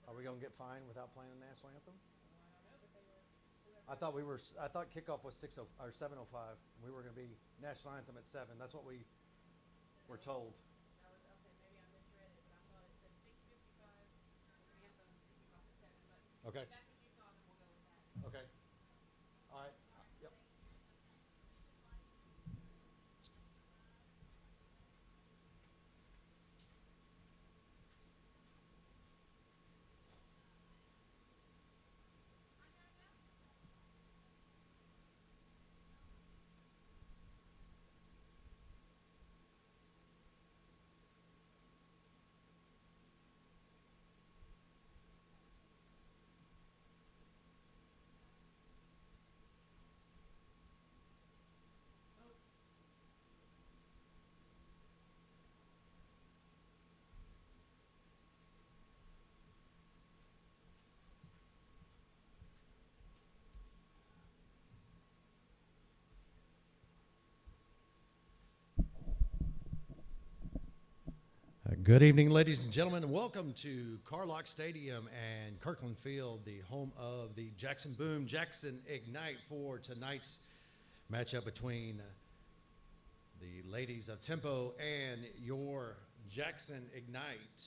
Are we gonna get fined without playing the national anthem? Well, I don't know, but they were I whoever. thought we were. I thought kickoff was 6:00 or 7:05. We were gonna be national anthem at 7. That's what we were told. That was okay. Maybe I misread it, but I thought it said 6:55 anthem to kick off at 7. But Okay. if that's what you saw, then we'll go with that. Okay. All right. Yep. Oh, Good evening, ladies and gentlemen, and welcome to Carlock Stadium and Kirkland Field, the home of the Jackson Boom Jackson Ignite for tonight's matchup between the ladies of Tempo and your Jackson Ignite.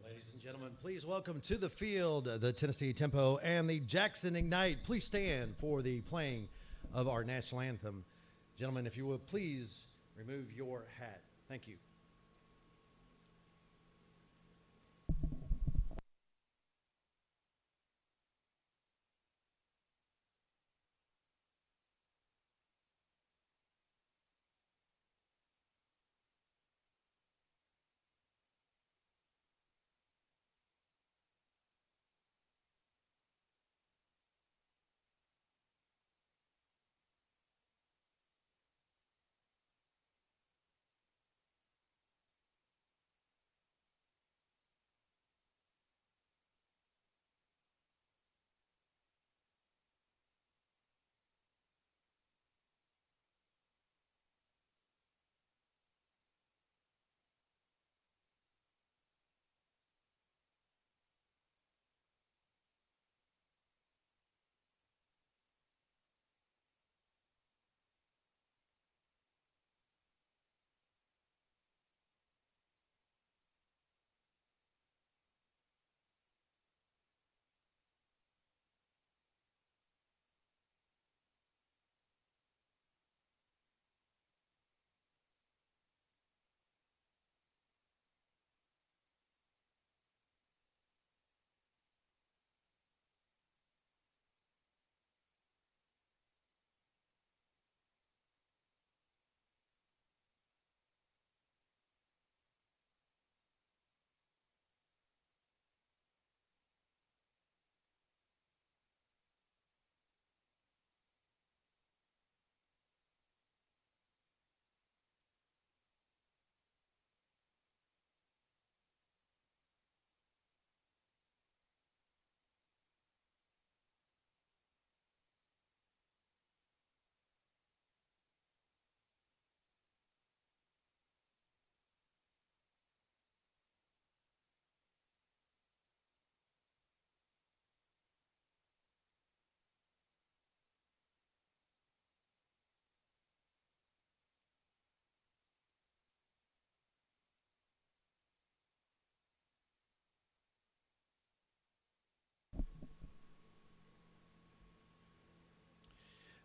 Ladies and gentlemen, please welcome to the field the Tennessee Tempo and the Jackson Ignite. Please stand for the playing of our national anthem. Gentlemen, if you would please remove your hat. Thank you.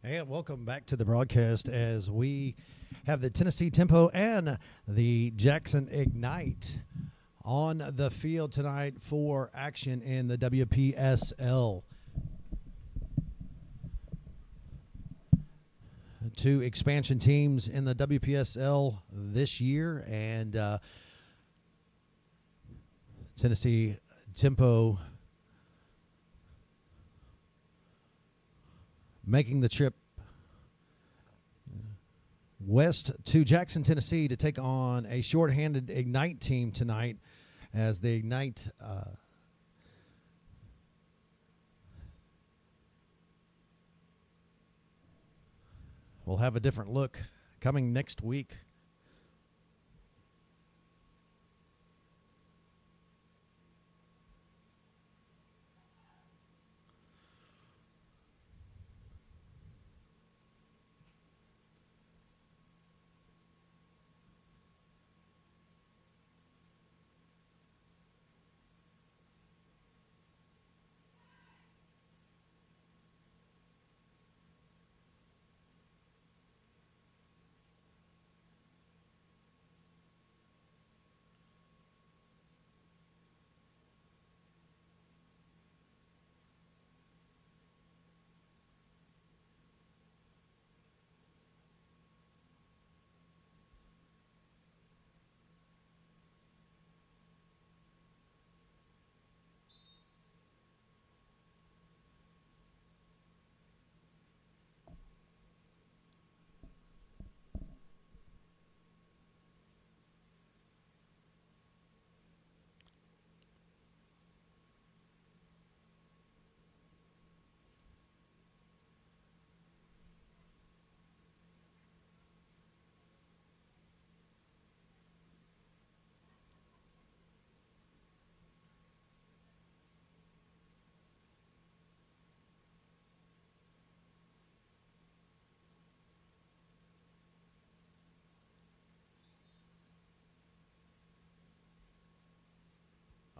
And welcome back to the broadcast as we have the Tennessee Tempo and the Jackson Ignite on the field tonight for action in the WPSL. Two expansion teams in the WPSL this year, and Tennessee Tempo making the trip west to Jackson, Tennessee to take on a shorthanded Ignite team tonight, as the Ignite will have a different look coming next week.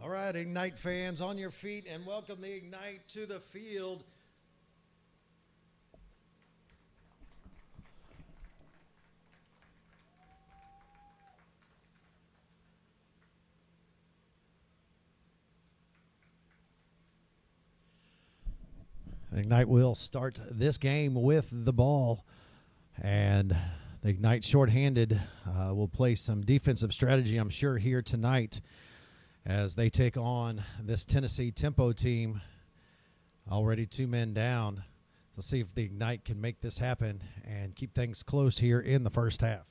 All right, Ignite fans, on your feet and welcome the Ignite to the field. Ignite will start this game with the ball, and the Ignite shorthanded will play some defensive strategy, I'm sure, here tonight as they take on this Tennessee Tempo team, already 2 men down. Let's see if the Ignite can make this happen and keep things close here in the first half.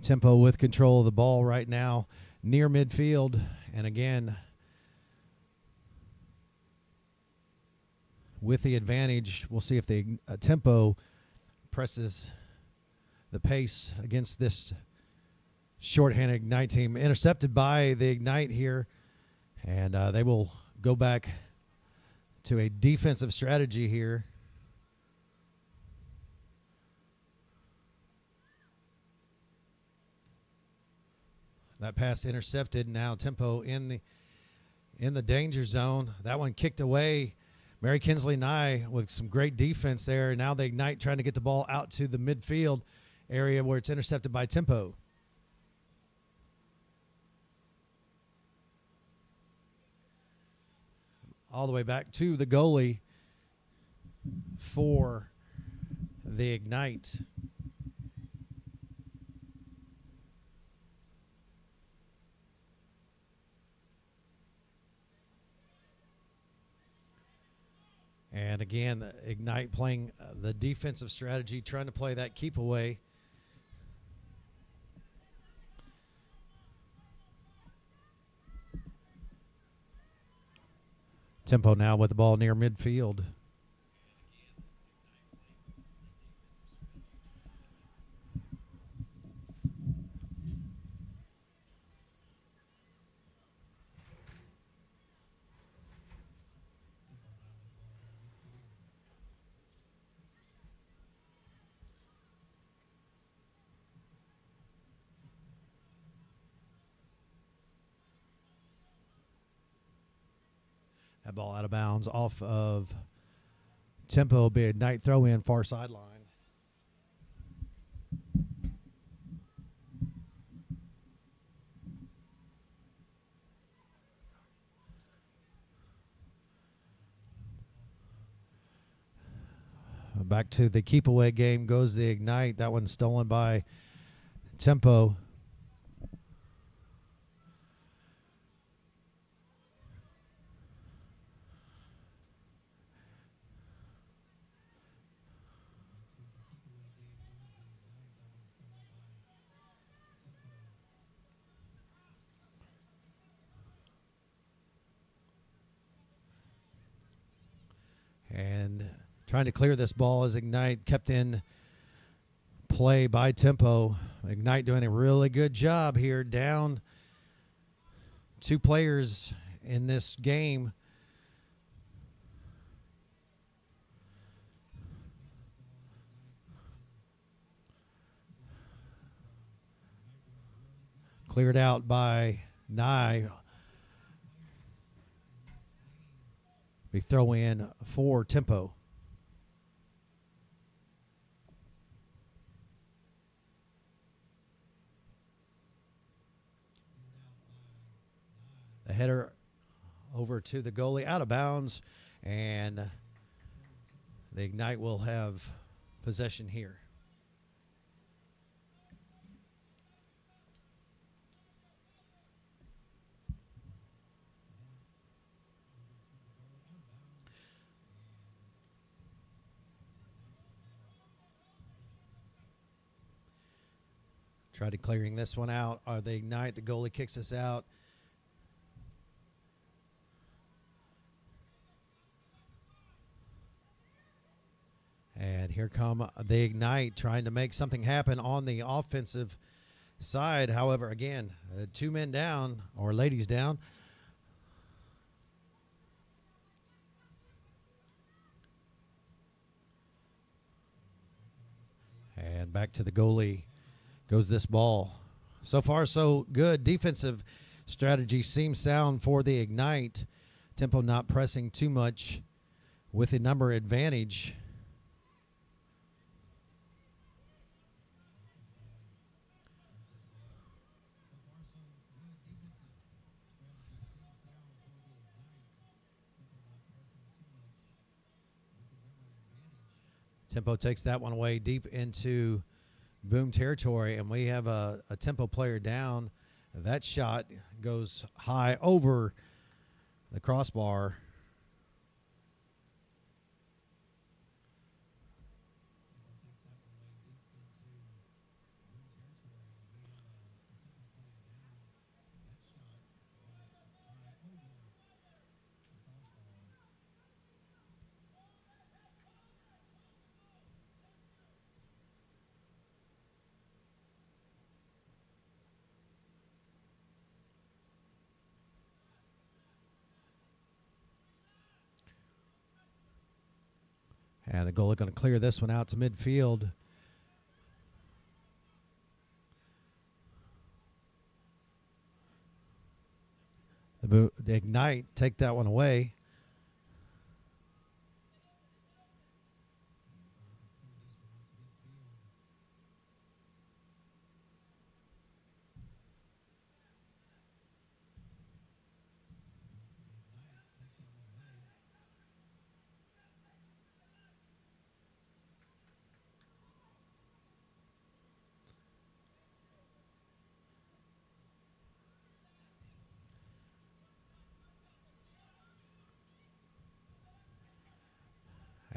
Tempo with control of the ball right now near midfield, and again with the advantage. We'll see if the Tempo presses the pace against this shorthanded Ignite team. Intercepted by the Ignite here, and they will go back to a defensive strategy here. That pass intercepted. Now Tempo in the danger zone. That one kicked away. Mary Kinsley Nye with some great defense there. Now the Ignite trying to get the ball out to the midfield area where it's intercepted by Tempo. All the way back to the goalie for the Ignite. And again, Ignite playing the defensive strategy, trying to play that keep away. Tempo now with the ball near midfield. That ball out of bounds off of Tempo. Will be a Ignite throw in far sideline. Back to the keep away game goes the Ignite. That one's stolen by Tempo. And trying to clear this ball as Ignite kept in play by Tempo. Ignite doing a really good job here, down 2 players in this game. Cleared out by Nye. We throw in for Tempo. The header over to the goalie, out of bounds, and the Ignite will have possession here. Tried to clearing this one out. The Ignite, the goalie kicks us out. And here come the Ignite trying to make something happen on the offensive side. However, again, 2 men down, or ladies down. And back to the goalie goes this ball. So far, so good. Defensive strategy seems sound for the Ignite. Tempo not pressing too much with a number advantage. Tempo takes that one away deep into Boom territory, and we have a Tempo player down. That shot goes high over the crossbar. And the goalie going to clear this one out to midfield. The Ignite take that one away.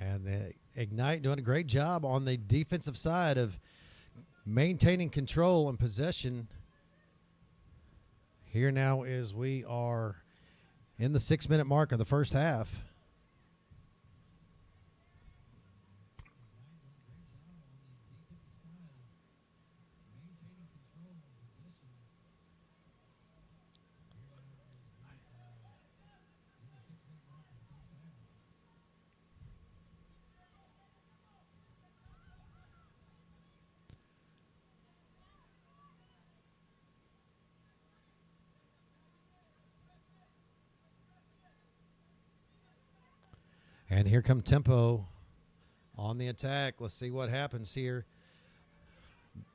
And the Ignite doing a great job on the defensive side of maintaining control and possession. Here now is we are in the 6-minute mark of the first half. And here come Tempo on the attack. Let's see what happens here.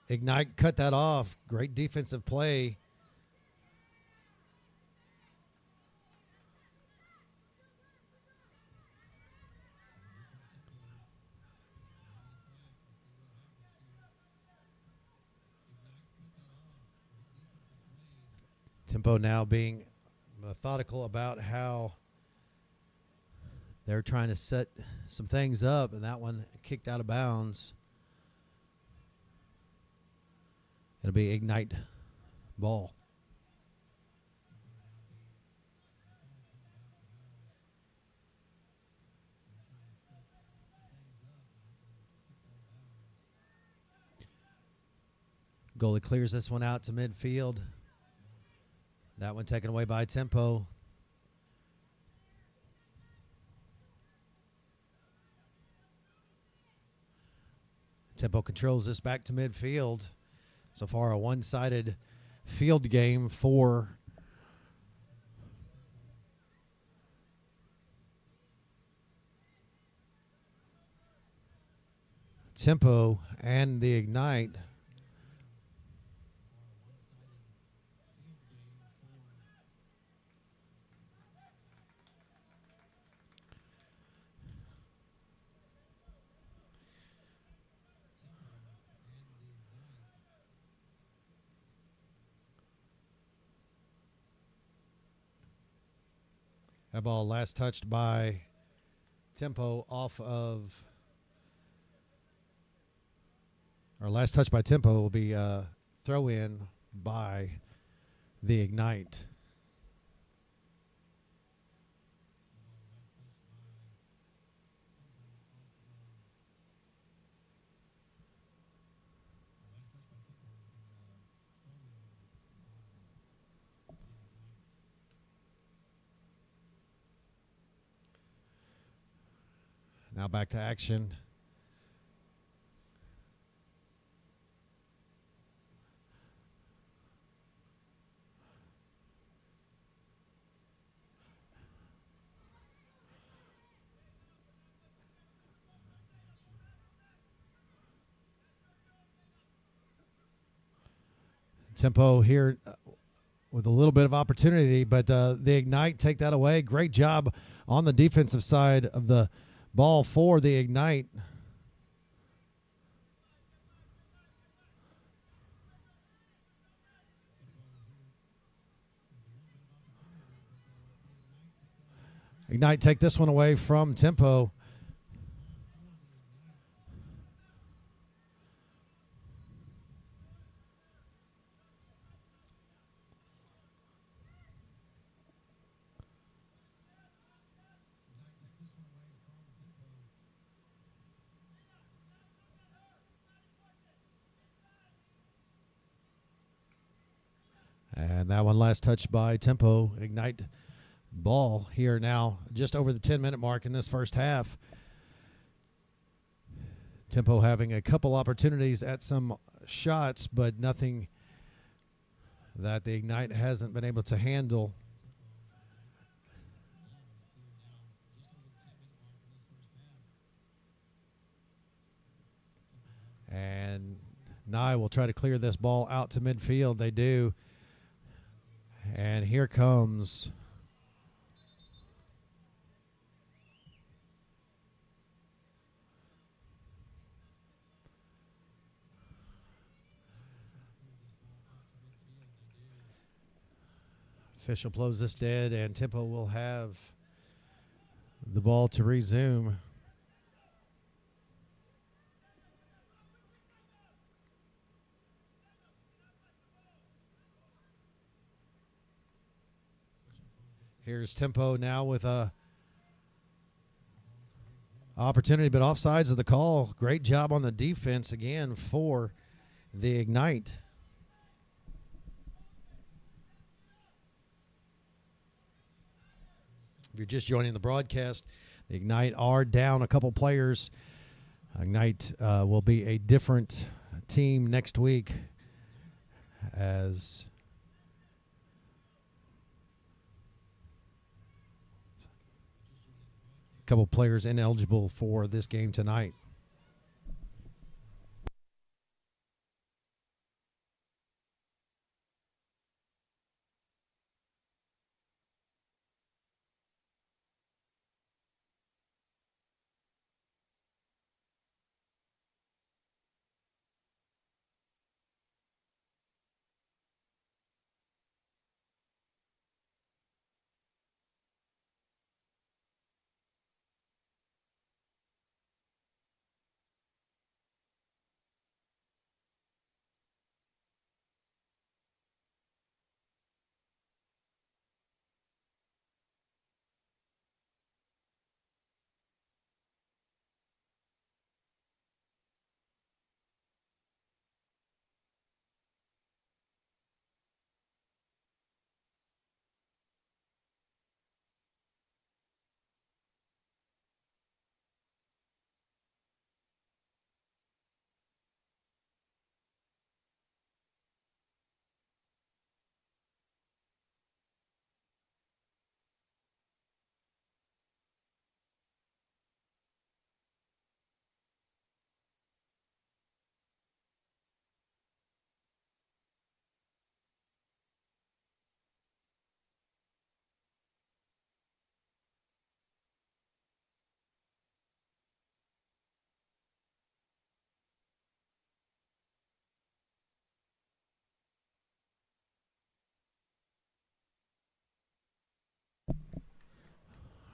Ignite cut that off. Great defensive play. Tempo now being methodical about how they're trying to set some things up, and that one kicked out of bounds. It'll be Ignite ball. Goalie clears this one out to midfield. That one taken away by Tempo. Tempo controls this back to midfield. So far, a one-sided field game for Tempo and the Ignite. That ball last touched by Tempo off of, or last touch by Tempo will be throw in by the Ignite. Now back to action. Tempo here with a little bit of opportunity, but the Ignite take that away. Great job on the defensive side of the ball for the Ignite. Ignite take this one away from Tempo. And that one last touch by Tempo. Ignite ball here now, just over the 10-minute mark in this first half. Tempo having a couple opportunities at some shots, but nothing that the Ignite hasn't been able to handle. And Nye will try to clear this ball out to midfield. They do. And here comes official blows this dead, and Tempo will have the ball to resume. Here's Tempo now with a opportunity, but offsides of the call. Great job on the defense again for the Ignite. If you're just joining the broadcast, the Ignite are down a couple players. Ignite will be a different team next week as couple players ineligible for this game tonight.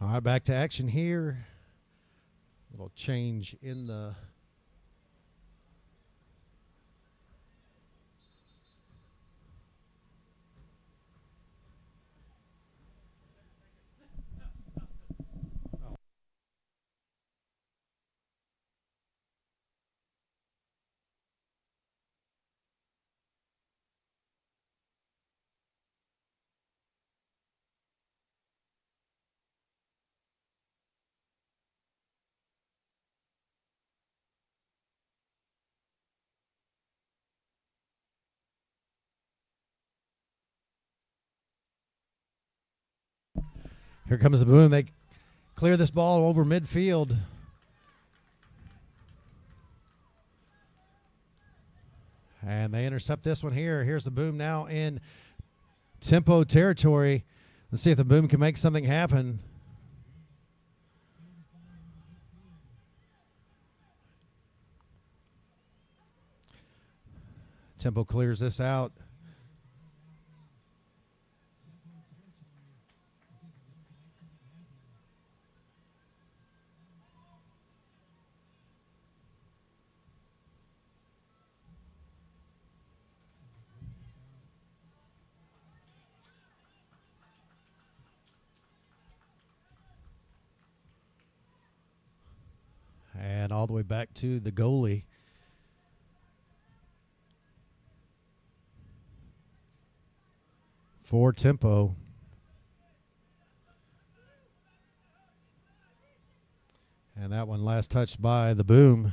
All right, back to action here. Little change in the here comes the Boom. They clear this ball over midfield. And they intercept this one here. Here's the Boom now in tempo territory. Let's see if the Boom can make something happen. Tempo clears this out. And all the way back to the goalie. For tempo. And that one last touched by the Boom.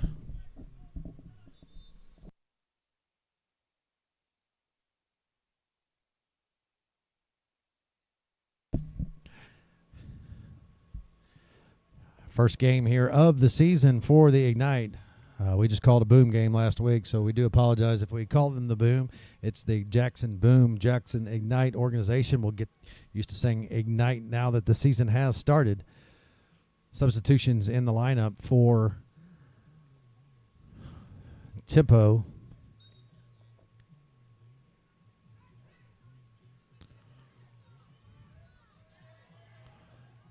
First game here of the season for the Ignite. We just called a Boom game last week, so we do apologize if we call them the Boom. It's the Jackson Boom, Jackson Ignite organization. We'll get used to saying Ignite now that the season has started. Substitutions in the lineup for tempo.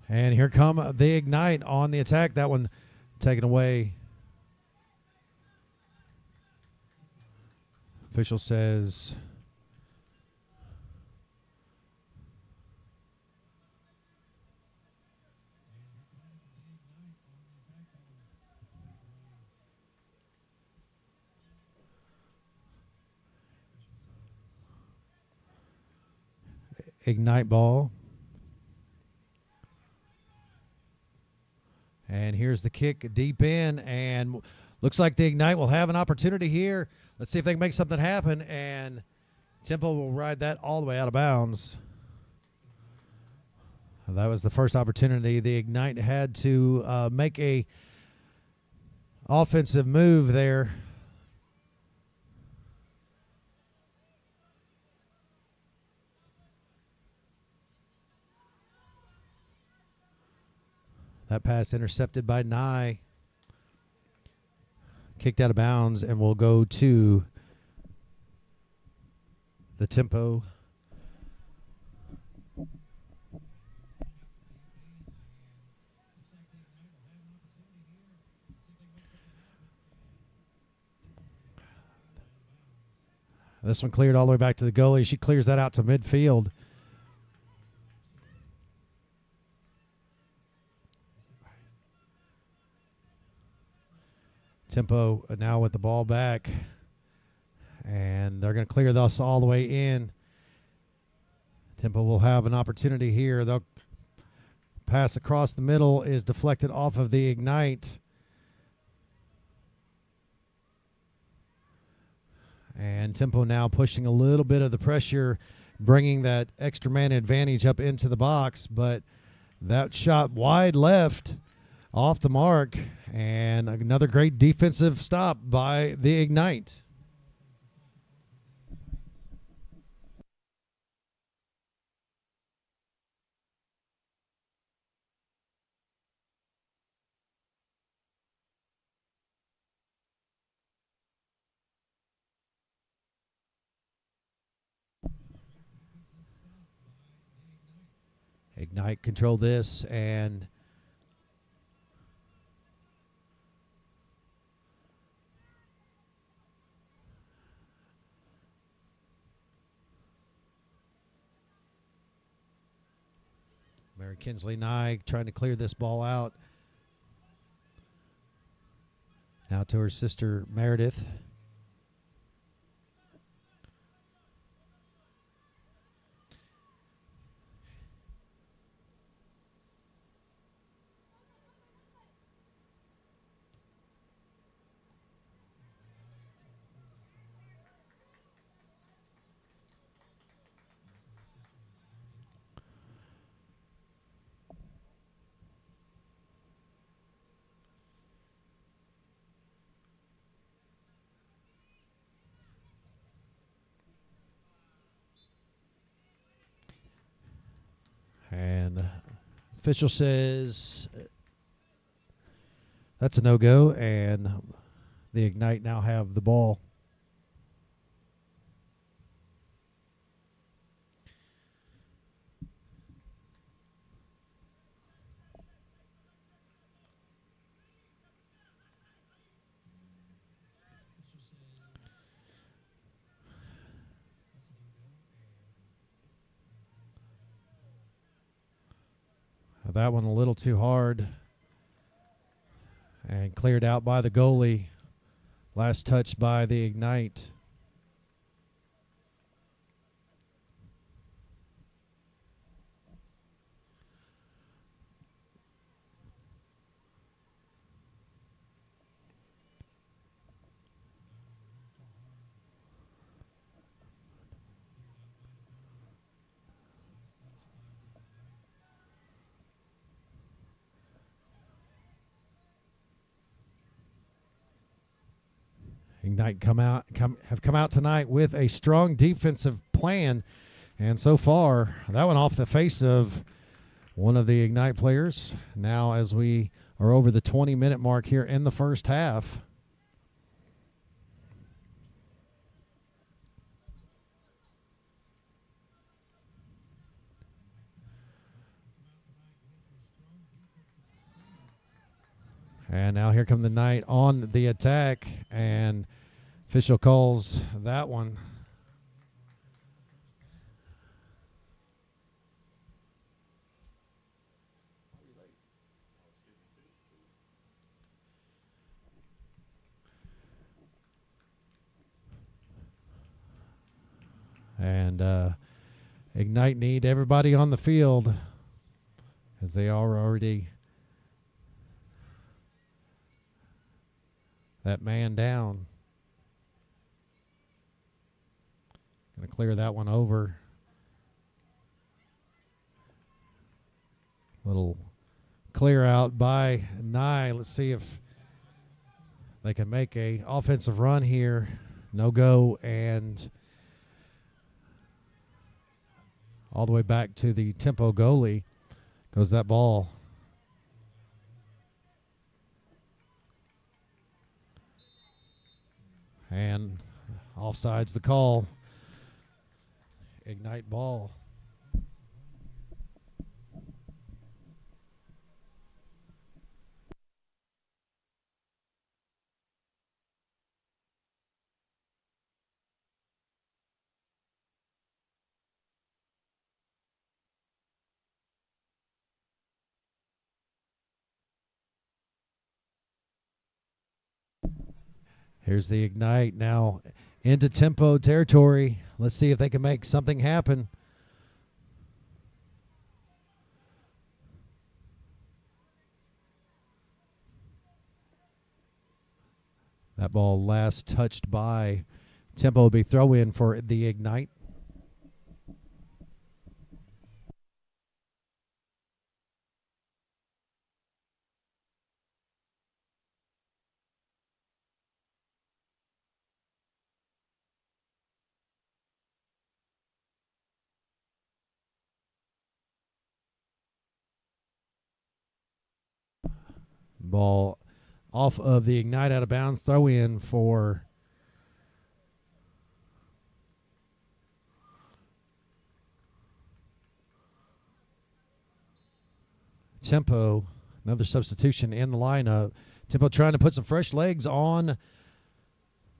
And here come the Ignite on the attack. That one taken away. Official says Ignite ball. And here's the kick deep in, and looks like the Ignite will have an opportunity here. Let's see if they can make something happen, and tempo will ride that all the way out of bounds. That was the first opportunity the Ignite had to make a offensive move there. That pass intercepted by Nye. Kicked out of bounds and will go to the Tempo. This one cleared all the way back to the goalie. She clears that out to midfield. Tempo now with the ball back. And they're going to clear this all the way in. Tempo will have an opportunity here. They'll pass across the middle, is deflected off of the Ignite. And Tempo now pushing a little bit of the pressure, bringing that extra man advantage up into the box. But that shot wide left, off the mark, and another great defensive stop by the Ignite. Ignite control this, and Mary Kinsley Nye trying to clear this ball out. Now to her sister Meredith. And official says that's a no-go, and the Ignite now have the ball. That one a little too hard and cleared out by the goalie. Last touch by the Ignite. Ignite have come out tonight with a strong defensive plan, and so far that one off the face of one of the Ignite players. Now as we are over the 20-minute mark here in the first half. And now here come the Knight on the attack, and official calls that one. And Ignite need everybody on the field, as they are already that man down. Going to clear that one over. Little clear out by Nye. Let's see if they can make a offensive run here. No go, and all the way back to the Tempo goalie goes that ball. And offside's the call. Ignite ball. Here's the Ignite now into Tempo territory. Let's see if they can make something happen. That ball last touched by Tempo will be throw in for the Ignite. Ball off of the Ignite, out of bounds. Throw in for Tempo. Another substitution in the lineup. Tempo trying to put some fresh legs on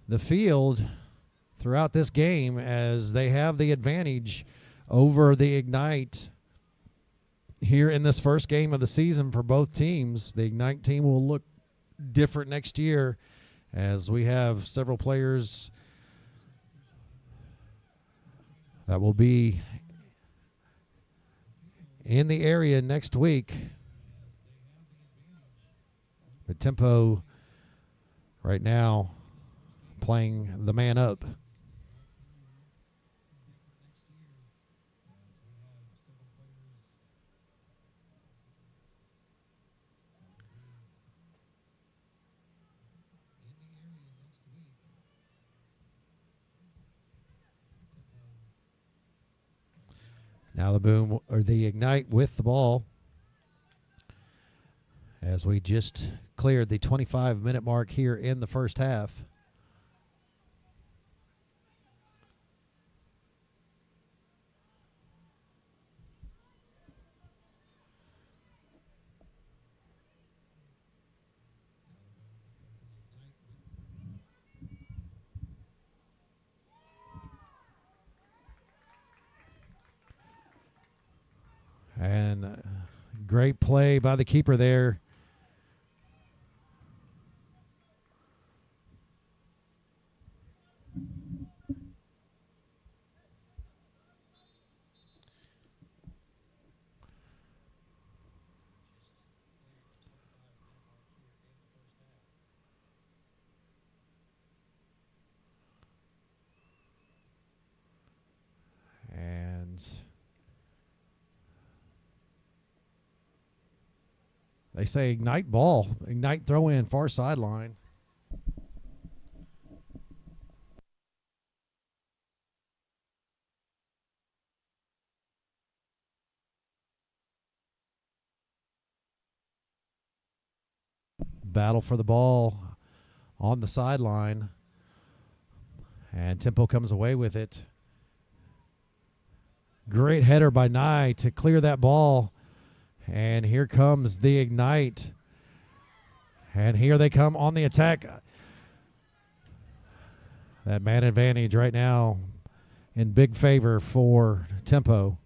the field throughout this game as they have the advantage over the Ignite here in this first game of the season for both teams. The Ignite team will look different next year as we have several players that will be in the area next week. But Tempo right now playing the man up. Now the Boom or the Ignite with the ball as we just cleared the 25-minute mark here in the first half. And great play by the keeper there. And they say Ignite ball. Ignite throw in far sideline. Battle for the ball on the sideline. And Tempo comes away with it. Great header by Nye to clear that ball. And here comes the Ignite. And here they come on the attack. That man advantage right now in big favor for Tempo.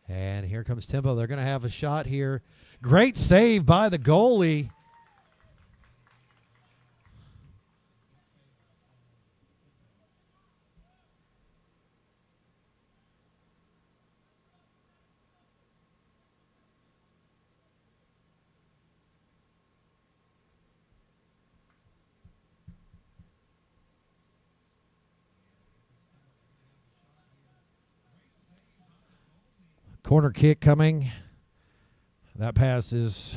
And here comes Tempo. They're going to have a shot here. Great save by the goalie. Corner kick coming. That pass is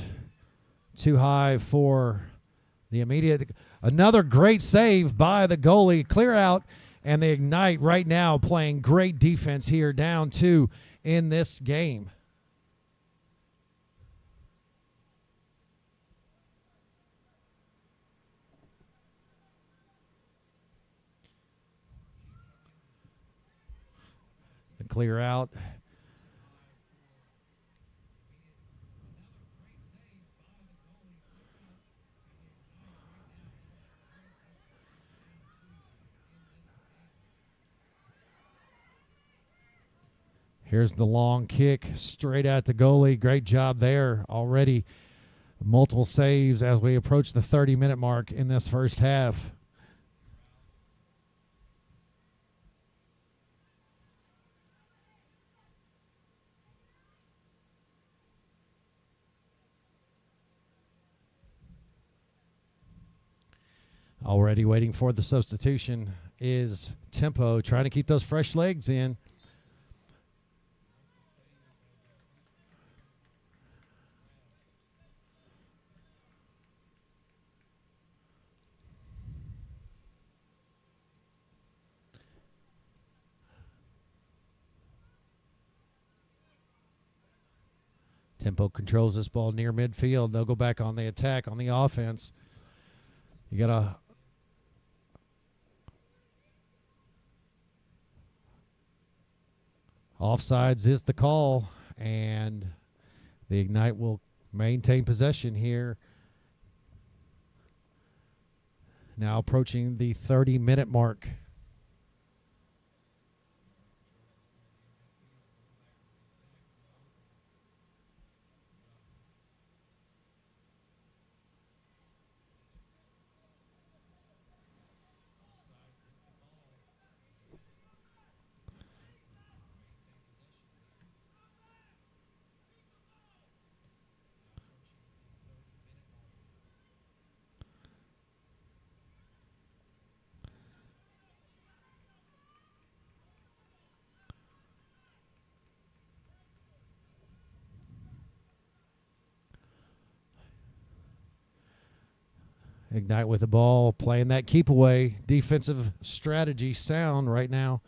too high for the immediate. Another great save by the goalie. Clear out, and the Ignite right now playing great defense here, down 2 in this game. The clear out. Here's the long kick straight at the goalie. Great job there. Already multiple saves as we approach the 30-minute mark in this first half. Already waiting for the substitution is Tempo, trying to keep those fresh legs in. Tempo controls this ball near midfield. They'll go back on the attack, on the offense. You got to offsides is the call, and the Ignite will maintain possession here. Now approaching the 30-minute mark. Ignite with the ball, playing that keep away. Defensive strategy sound right now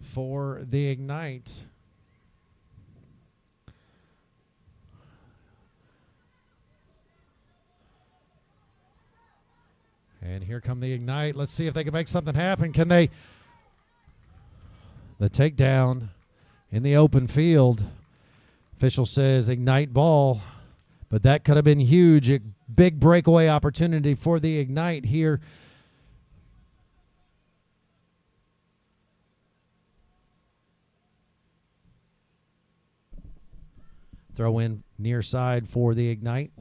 for the Ignite. And here come the Ignite. Let's see if they can make something happen. Can they? The takedown in the open field. Official says Ignite ball, but that could have been huge. A big breakaway opportunity for the Ignite here. Throw in near side for the Ignite.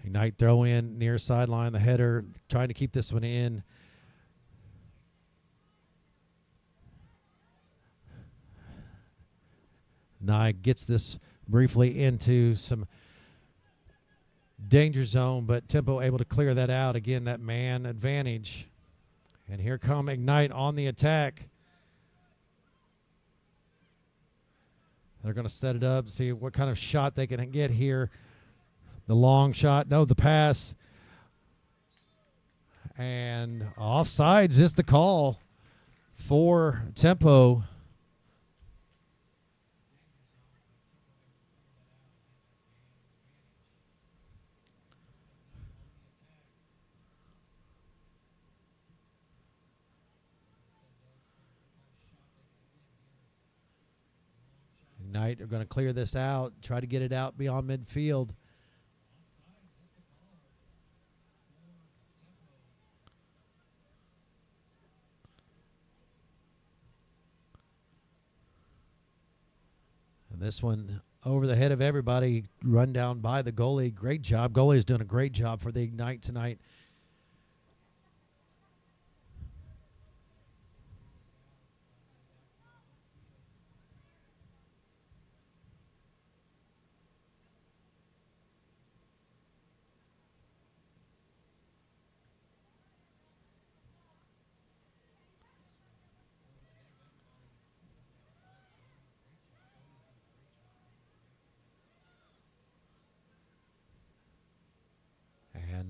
Ignite throw in near sideline, the header, trying to keep this one in. Nye gets this briefly into some danger zone, but Tempo able to clear that out. Again, that man advantage. And here come Ignite on the attack. They're going to set it up, see what kind of shot they can get here. The long shot, no, the pass. And offsides is the call for Tempo. Ignite are going to clear this out, try to get it out beyond midfield. And this one over the head of everybody, run down by the goalie. Great job. Goalie is doing a great job for the Ignite tonight.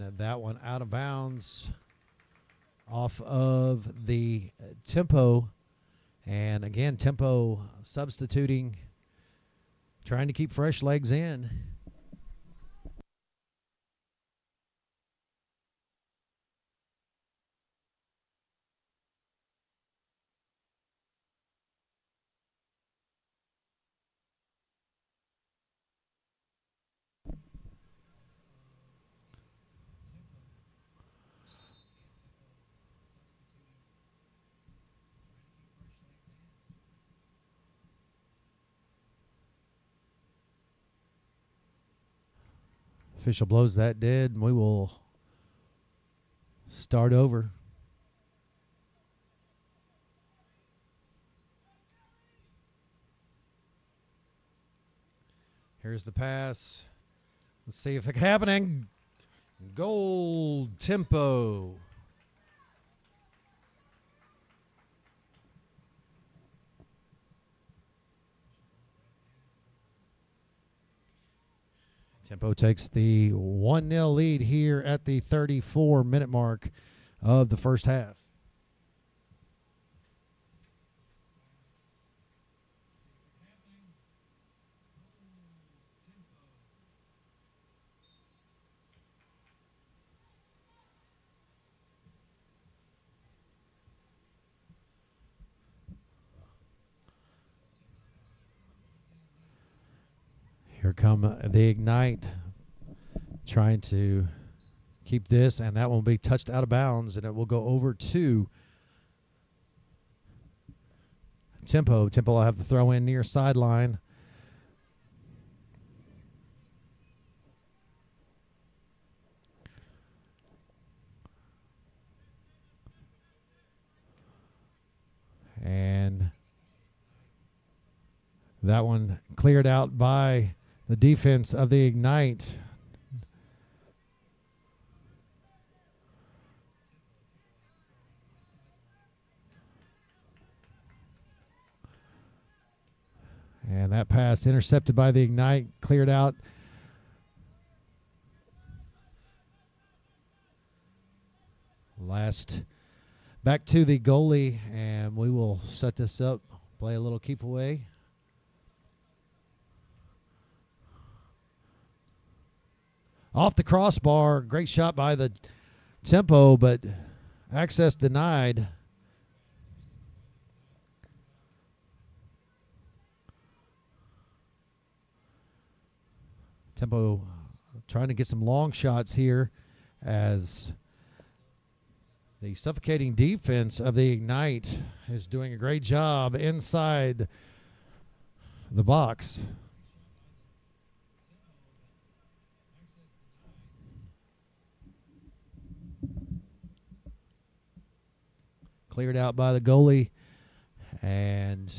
And that one out of bounds off of the Tempo. And again, Tempo substituting, trying to keep fresh legs in. Official blows that dead, and we will start over. Here's the pass. Let's see if it can happen. And goal, Tempo. Tempo takes the 1-0 lead here at the 34-minute mark of the first half. Here come the Ignite, trying to keep this, and that one will be touched out of bounds, and it will go over to Tempo. Tempo will have the throw in near sideline. And that one cleared out by the defense of the Ignite. And that pass intercepted by the Ignite, cleared out. Last back to the goalie, and we will set this up, play a little keep away. Off the crossbar, great shot by the Tempo, but access denied. Tempo trying to get some long shots here as the suffocating defense of the Ignite is doing a great job inside the box. Cleared out by the goalie, and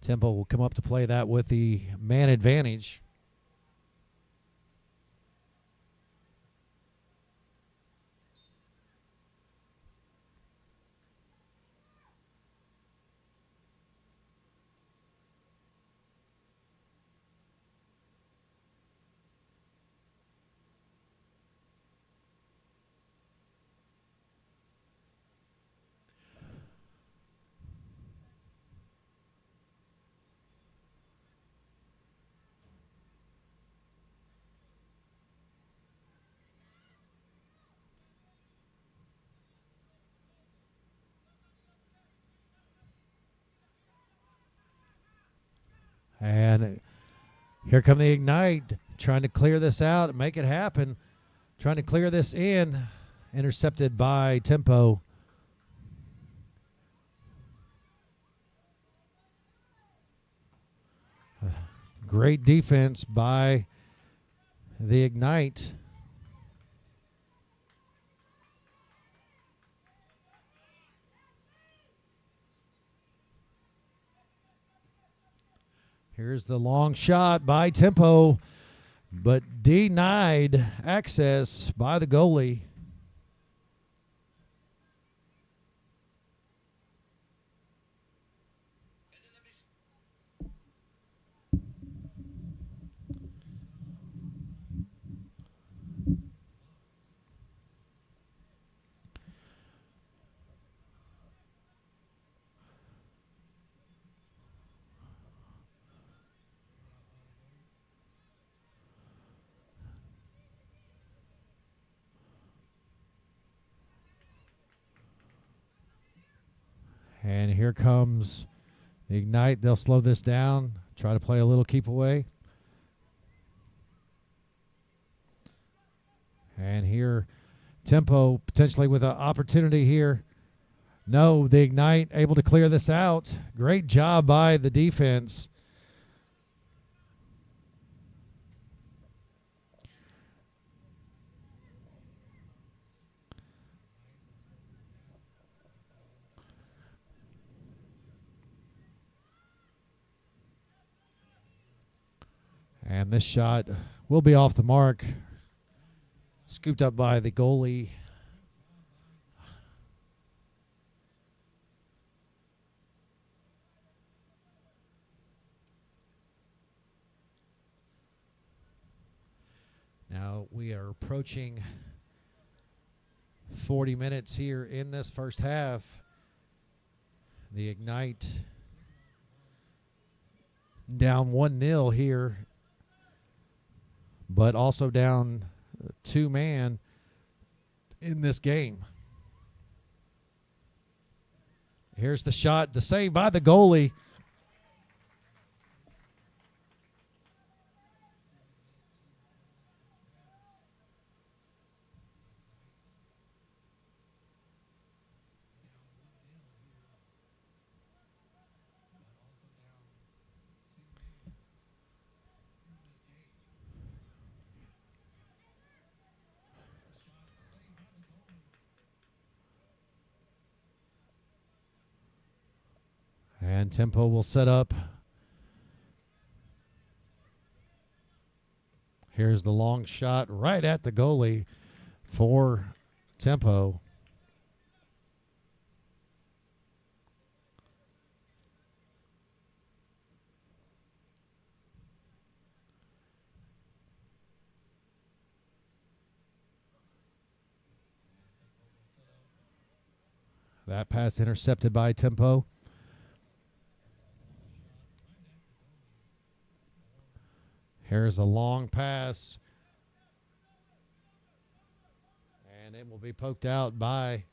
Tempo will come up to play that with the man advantage. And here come the Ignite, trying to clear this out and make it happen. Trying to clear this in. Intercepted by Tempo. Great defense by the Ignite. Here's the long shot by Tempo, but denied access by the goalie. And here comes the Ignite. They'll slow this down, try to play a little keep away. And here, Tempo potentially with an opportunity here. No, the Ignite able to clear this out. Great job by the defense. And this shot will be off the mark. Scooped up by the goalie. Now we are approaching 40 minutes here in this first half. The Ignite down 1-0 here, but also down 2-man in this game. Here's the shot, the save by the goalie. And Tempo will set up. Here's the long shot right at the goalie for Tempo. That pass intercepted by Tempo. Here's a long pass. And it will be poked out by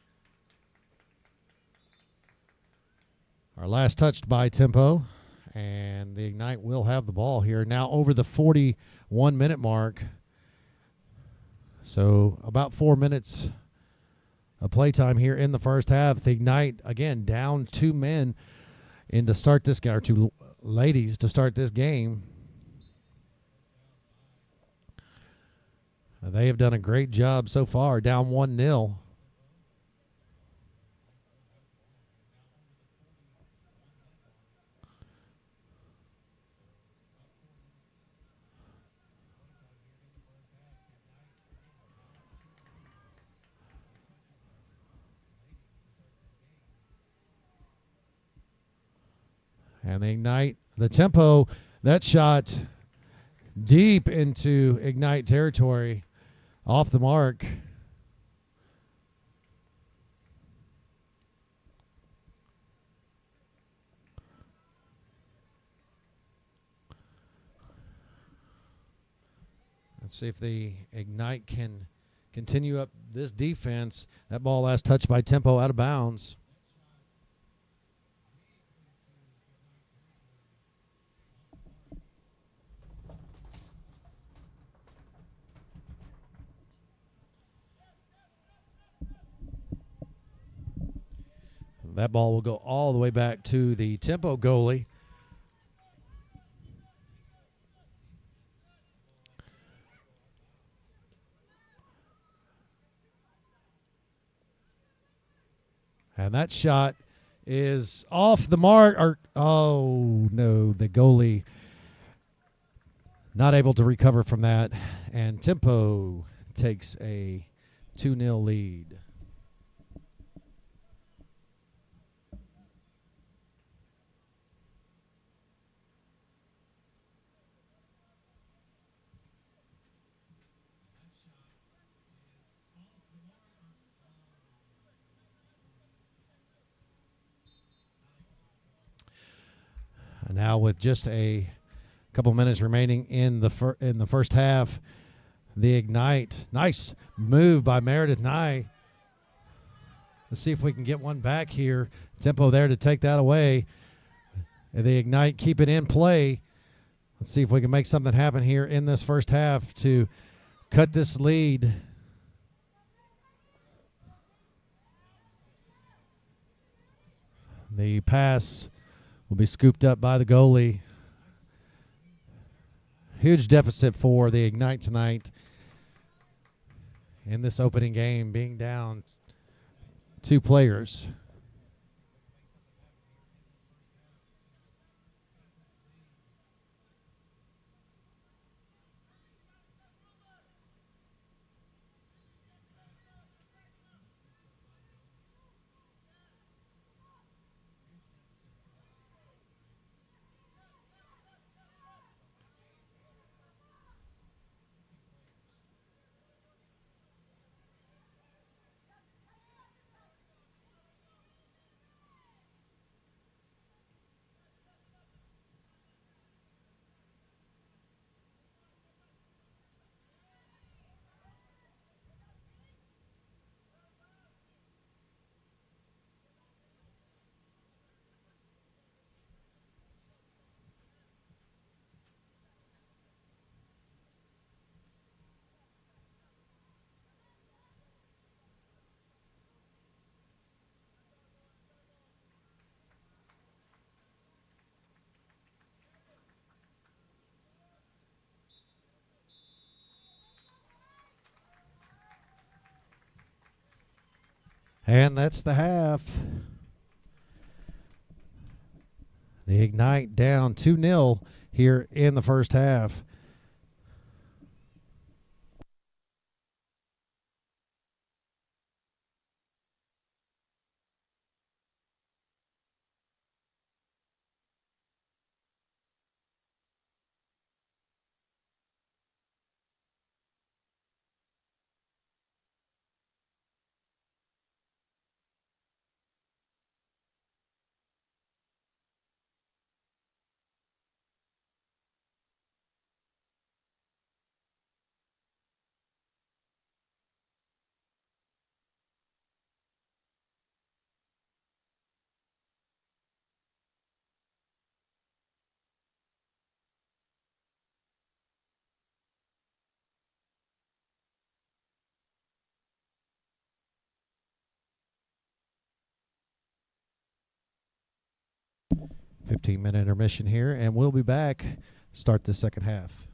our last touched by Tempo. And the Ignite will have the ball here. Now over the 41-minute mark. So about 4 minutes of playtime here in the first half. The Ignite, again, down 2 men in to start this game, or 2 ladies to start this game. They have done a great job so far, down 1-0. And the Ignite, the Tempo, that shot deep into Ignite territory. Off the mark. Let's see if the Ignite can continue up this defense. That ball last touched by Tempo out of bounds. That ball will go all the way back to the Tempo goalie. And that shot is off the mark. Oh, no, the goalie not able to recover from that. And Tempo takes a 2-0 lead. Now with just a couple minutes remaining in the first half, the Ignite, nice move by Meredith Nye. Let's see if we can get one back here. Tempo there to take that away. And the Ignite keep it in play. Let's see if we can make something happen here in this first half to cut this lead. The pass will be scooped up by the goalie. Huge deficit for the Ignite tonight in this opening game, being down 2 players. And that's the half. The Ignite down 2-0 here in the first half. Fifteen-minute intermission here, and we'll be back. Start the second half.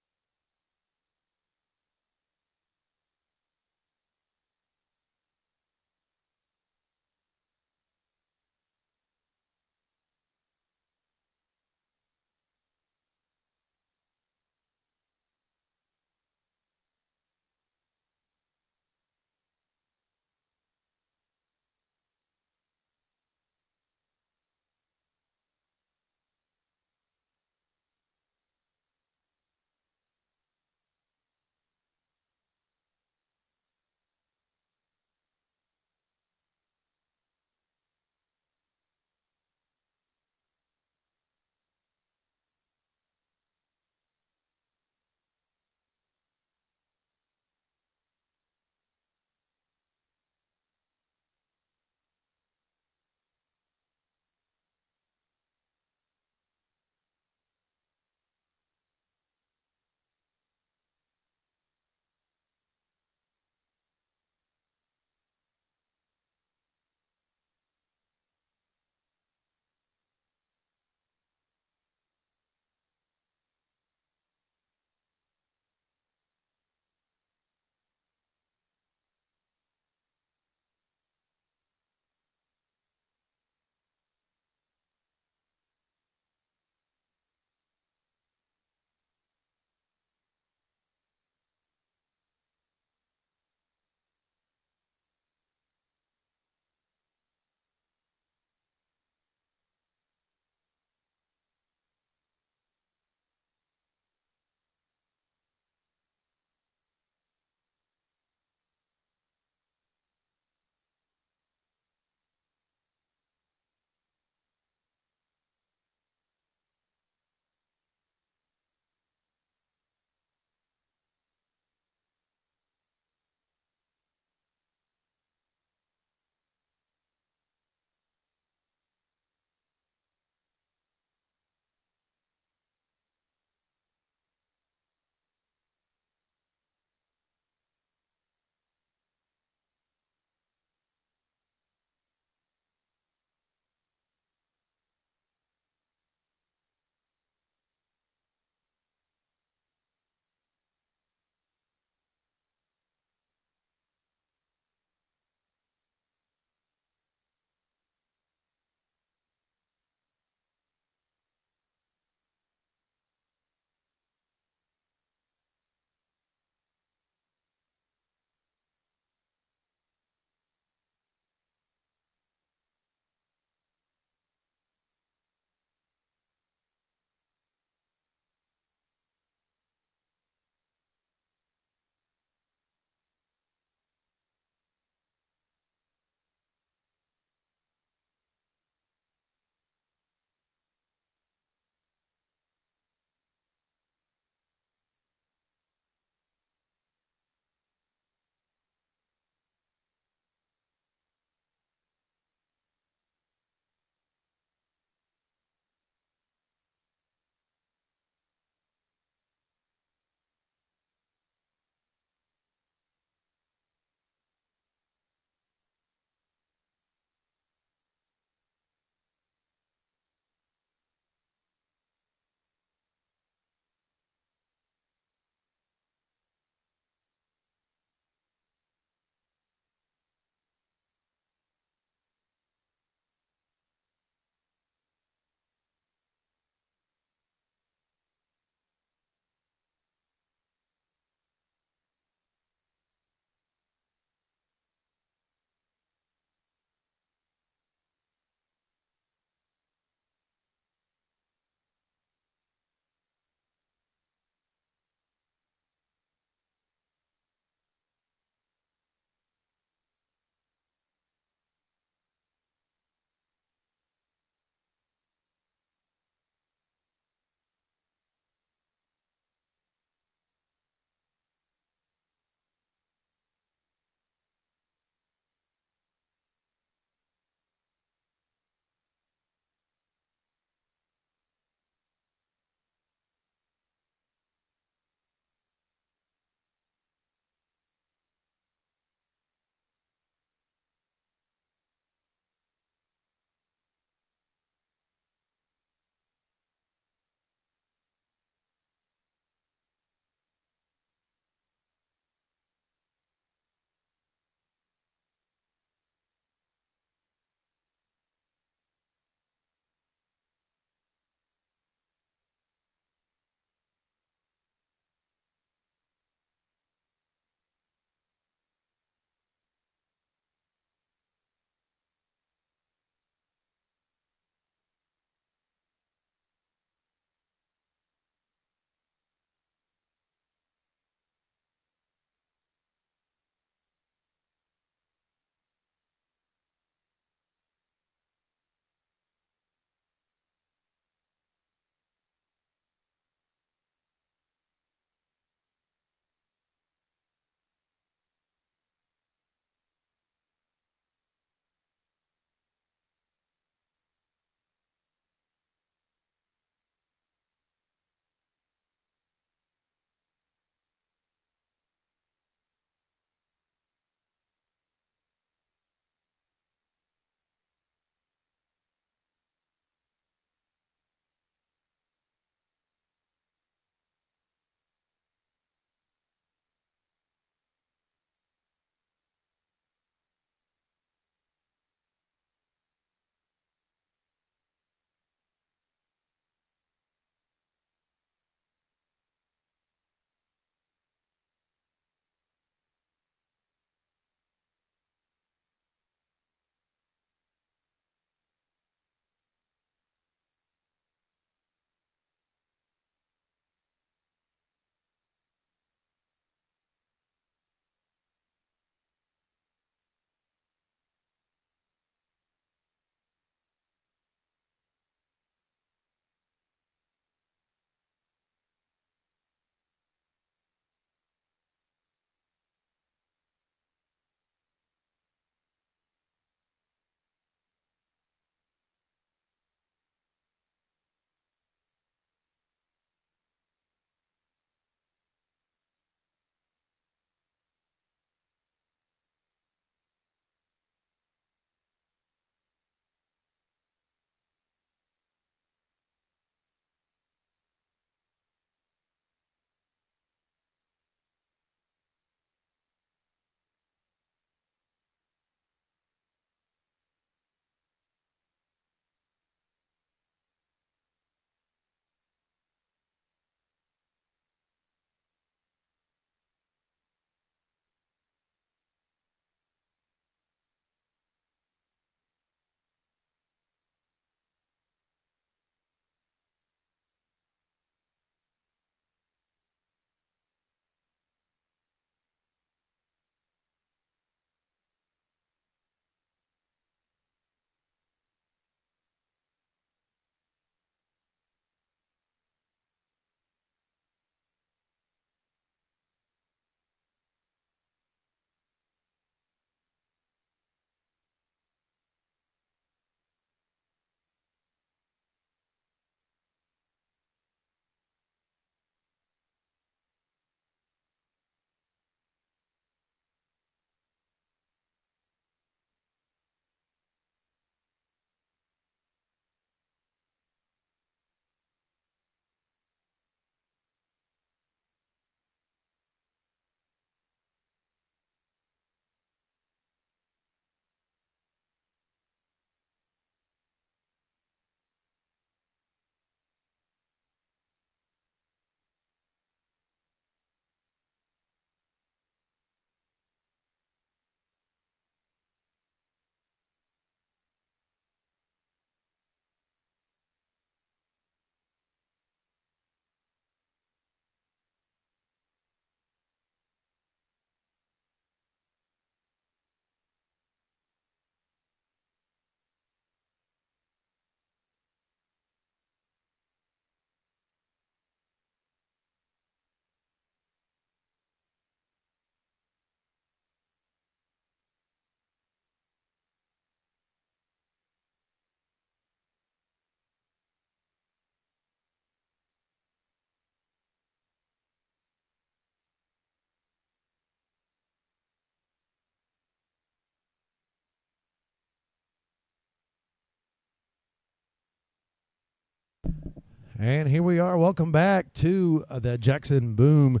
And here we are. Welcome back to the Jackson Boom,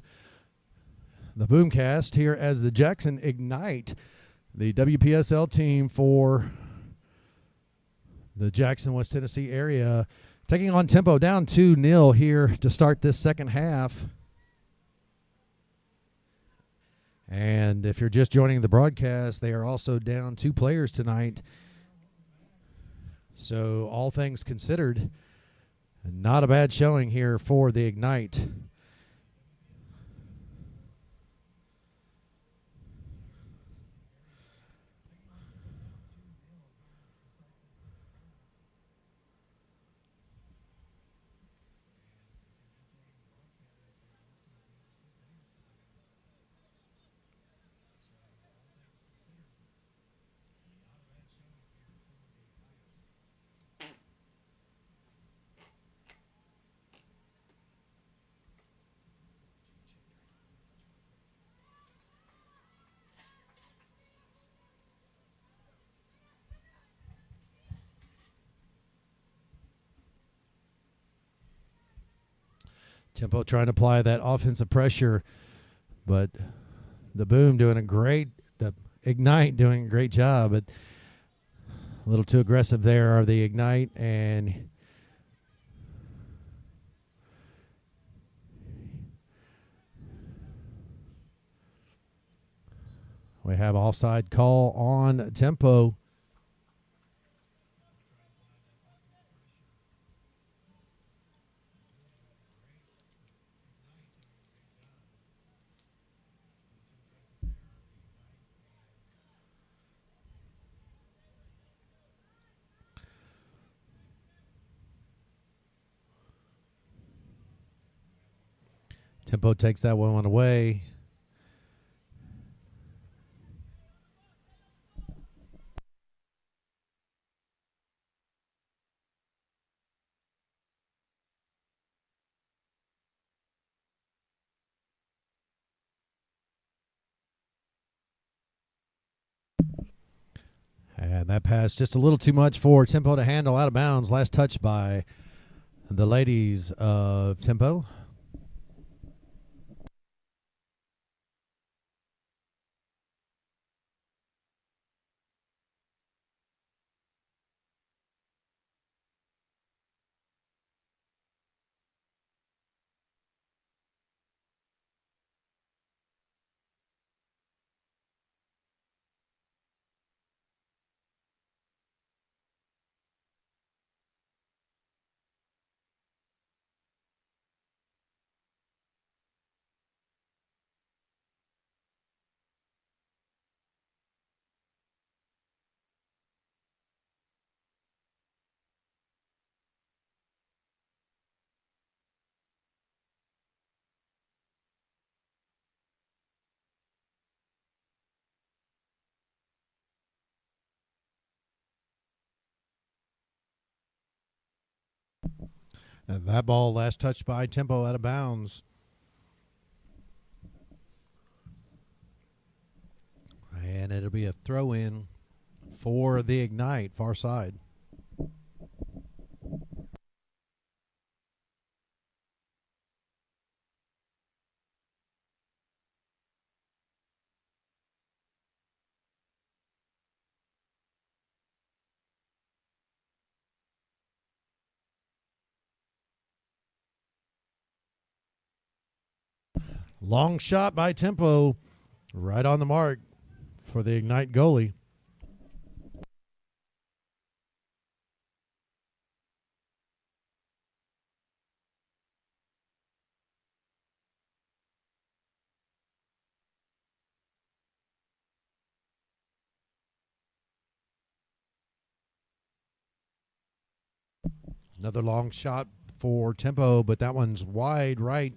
the Boomcast here as the Jackson Ignite, the WPSL team for the Jackson, West Tennessee area, taking on Tempo, down 2-0 here to start this second half. And if you're just joining the broadcast, they are also down 2 players tonight. So all things considered, not a bad showing here for the Ignite. Tempo trying to apply that offensive pressure, but the Boom doing the Ignite doing a great job, but a little too aggressive there are the Ignite, and we have offside call on Tempo. Tempo takes that one away. And that pass just a little too much for Tempo to handle, out of bounds. Last touch by the ladies of Tempo. And that ball last touched by Tempo, out of bounds. And it'll be a throw in for the Ignite, far side. Long shot by Tempo, right on the mark for the Ignite goalie. Another long shot for Tempo, but that one's wide right.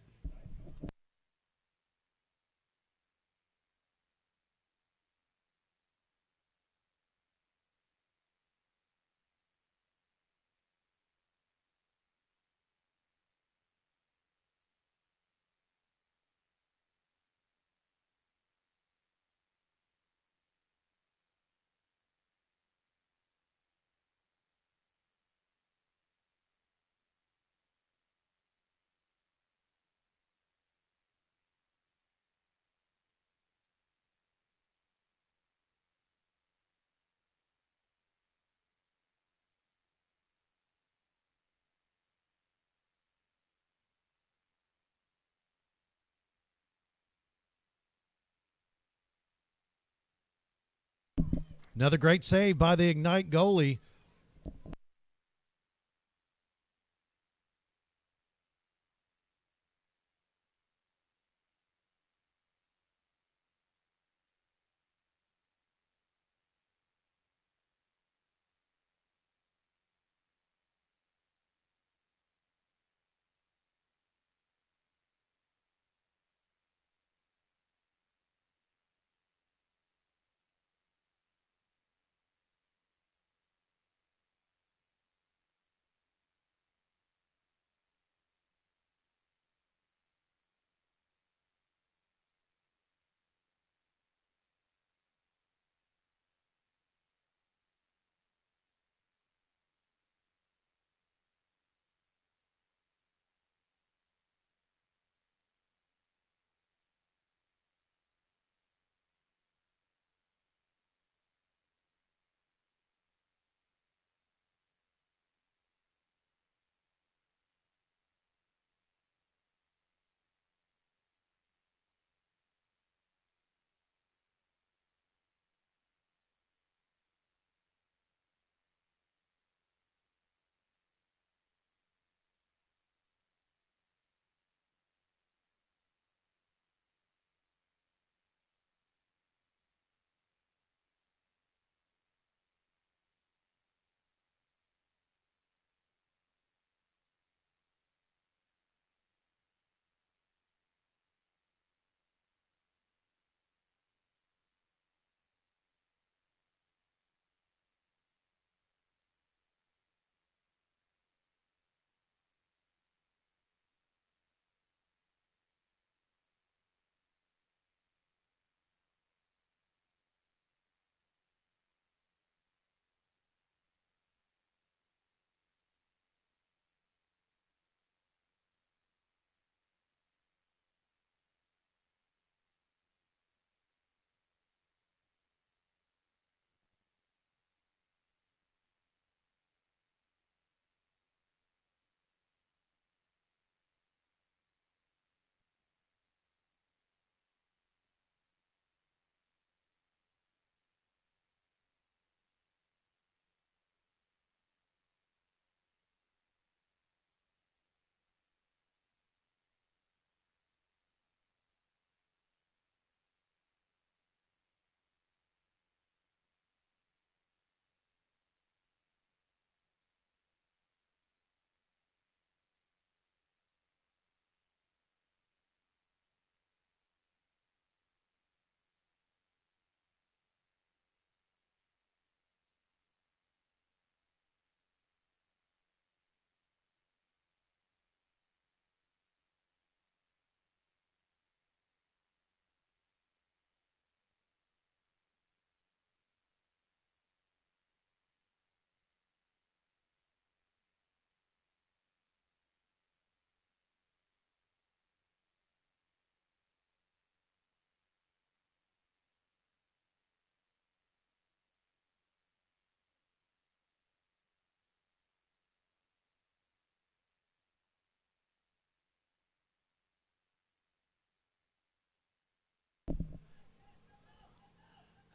Another great save by the Ignite goalie.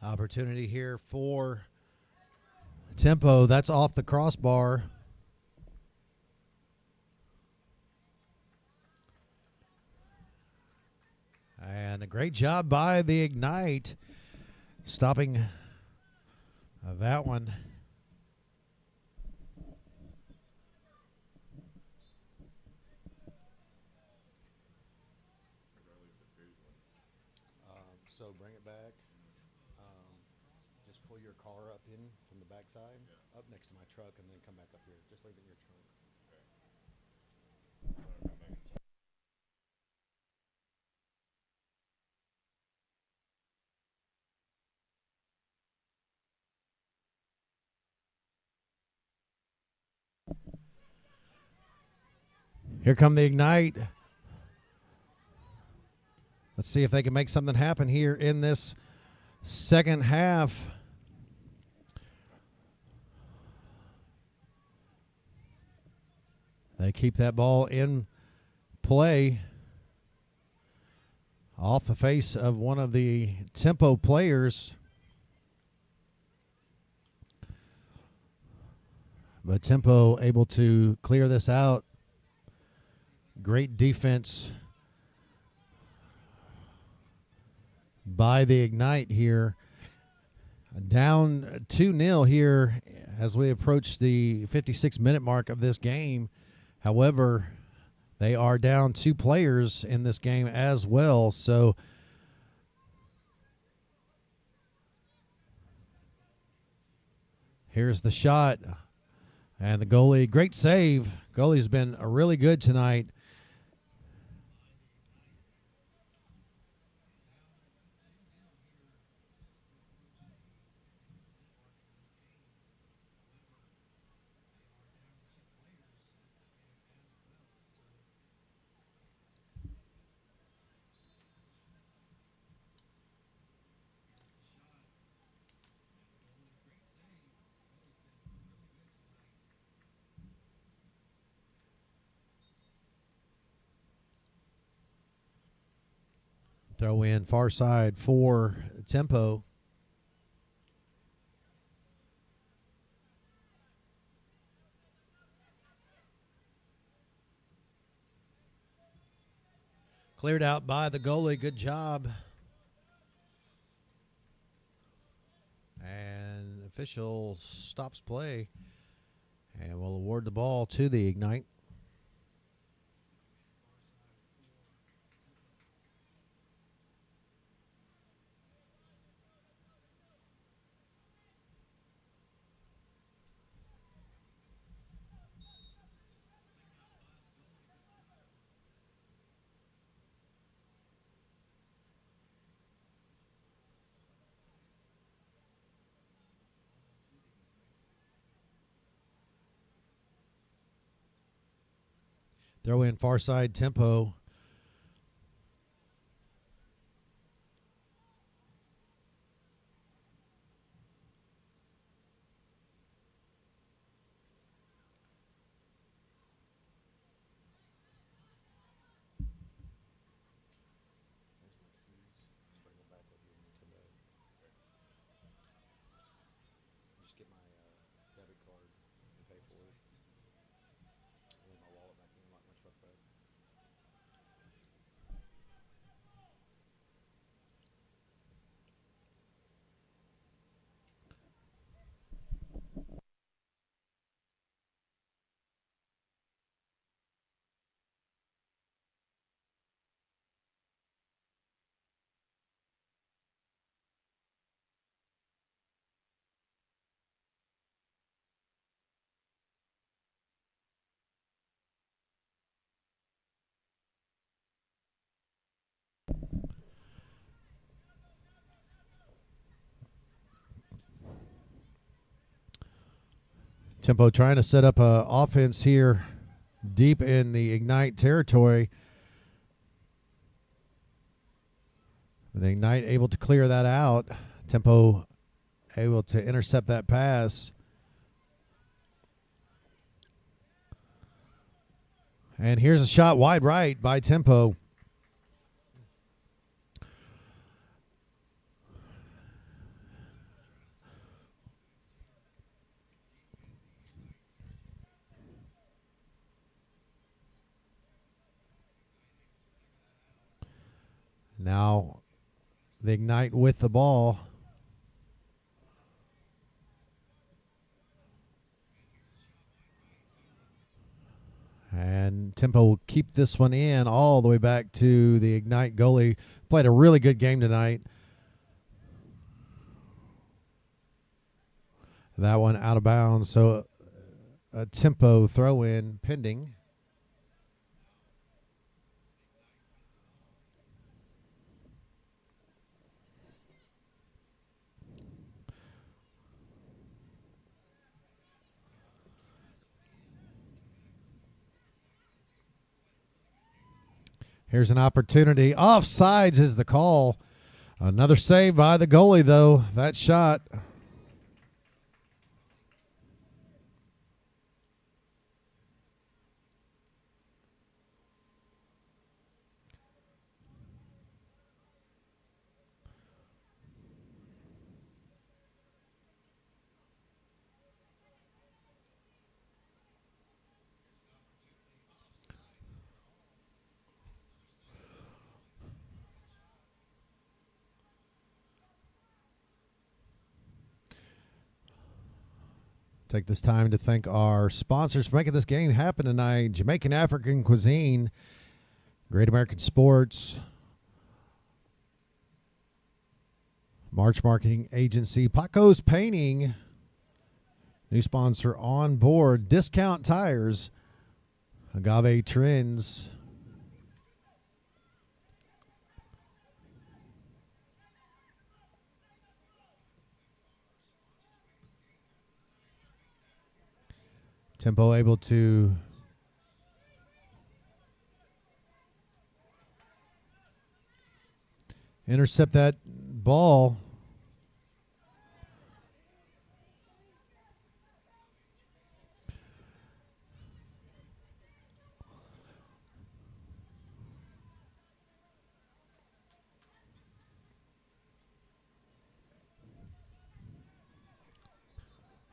Opportunity here for Tempo. That's off the crossbar. And a great job by the Ignite stopping that one. So bring it back. Just pull your car up in from the backside, up next to my truck, and then come back up here. Just leave it in your trunk. Here come the Ignite. Let's see if they can make something happen here in this second half. They keep that ball in play off the face of one of the Tempo players. But Tempo able to clear this out. Great defense by the Ignite here. Down 2-0 here as we approach the 56-minute mark of this game. However, they are down 2 players in this game as well. So here's the shot. And the goalie, great save. Goalie's been really good tonight. Throw in far side for Tempo. Cleared out by the goalie. Good job. And official stops play and will award the ball to the Ignite. Throw in far side Tempo. Just get my debit card and pay for it. I leave my wallet back in, lock my truck back. Tempo trying to set up a offense here deep in the Ignite territory. The Ignite able to clear that out. Tempo able to intercept that pass. And here's a shot wide right by Tempo. Now the Ignite with the ball. And Tempo will keep this one in all the way back to the Ignite goalie. Played a really good game tonight. That one out of bounds. So a Tempo throw in pending. Here's an opportunity. Offsides is the call. Another save by the goalie, though. That shot. Take this time to thank our sponsors for making this game happen tonight. Jamaican African Cuisine, Great American Sports, March Marketing Agency, Paco's Painting, new sponsor on board, Discount Tires, Agave Trends, Tempo able to intercept that ball.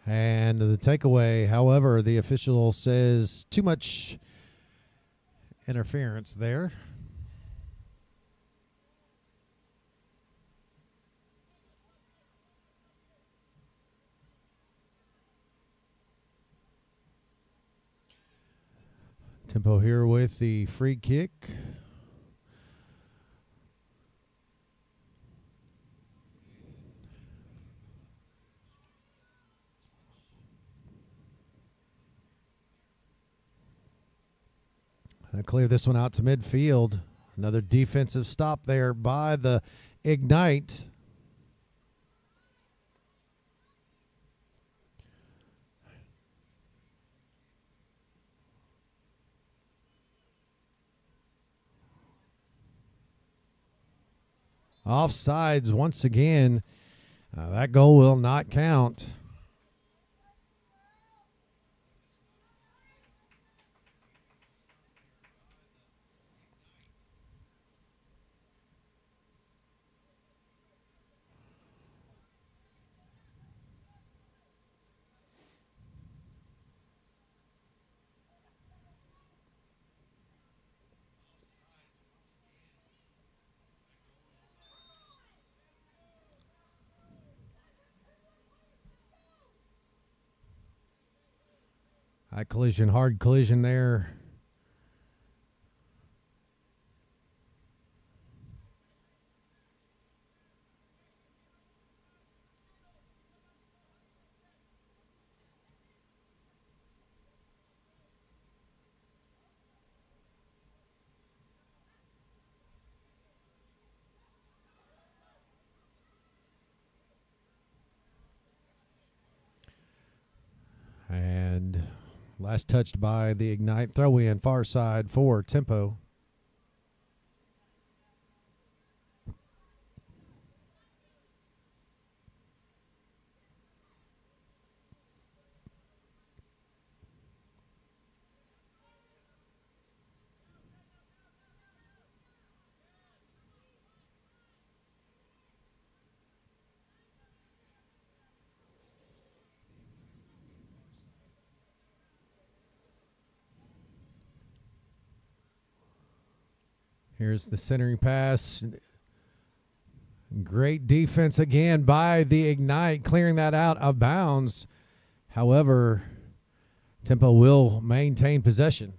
And the takeaway, however, the official says too much interference there. Tempo here with the free kick. Clear this one out to midfield. Another defensive stop there by the Ignite. Offsides once again. That goal will not count. High collision, hard collision there. And last touched by the Ignite. Throw in far side for Tempo. Here's the centering pass. Great defense again by the Ignite, clearing that out of bounds. However, Tempo will maintain possession.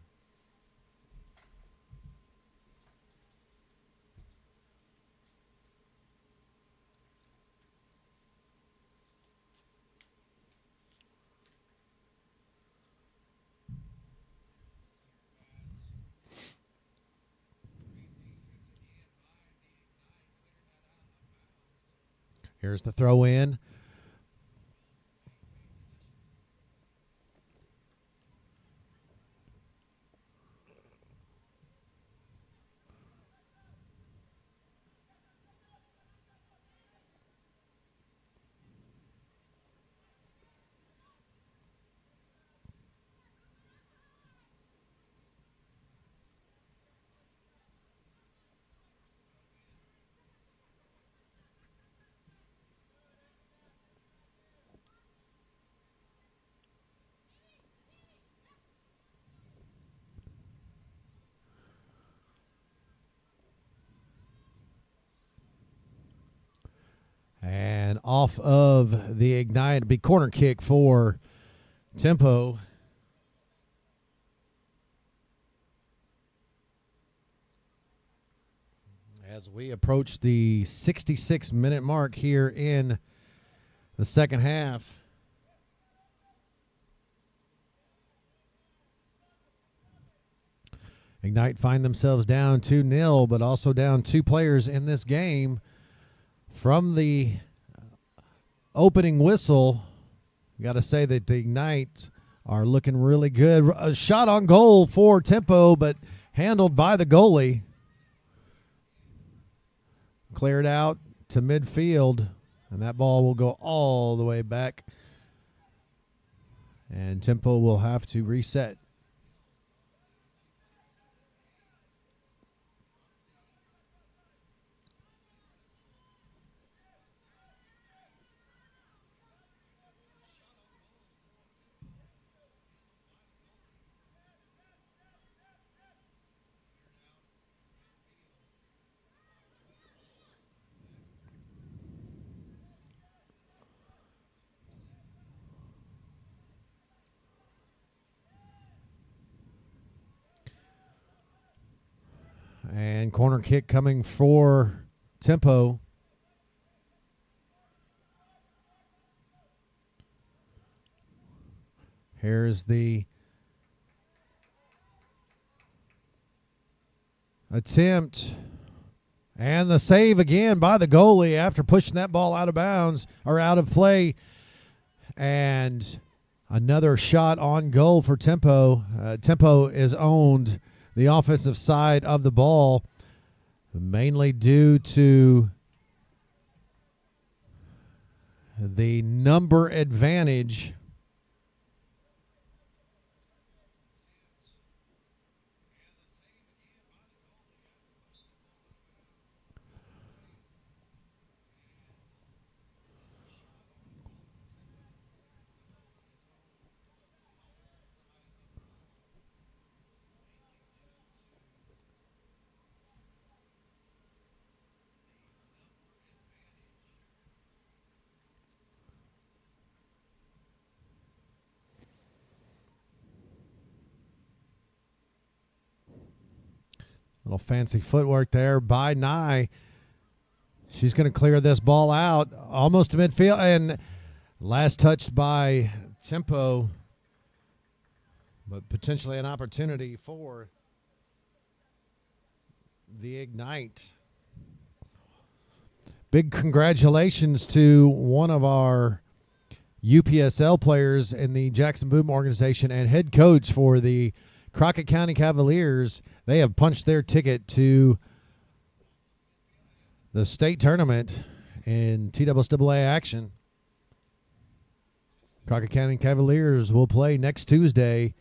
Here's the throw in. And off of the Ignite, a big corner kick for Tempo. As we approach the 66-minute mark here in the second half. Ignite find themselves down 2-0, but also down 2 players in this game. From the opening whistle, got to say that the Ignite are looking really good. A shot on goal for Tempo, but handled by the goalie. Cleared out to midfield, and that ball will go all the way back. And Tempo will have to reset. And corner kick coming for Tempo. Here's the attempt. And the save again by the goalie after pushing that ball out of bounds or out of play. And another shot on goal for Tempo. Tempo is owned the offensive side of the ball, mainly due to the number advantage. Little fancy footwork there by Nye. She's going to clear this ball out almost to midfield, and last touched by Tempo, but potentially an opportunity for the Ignite. Big congratulations to one of our UPSL players in the Jackson Boom organization and head coach for the Crockett County Cavaliers. They have punched their ticket to the state tournament in TSSAA action. Crockett County Cavaliers will play next Tuesday.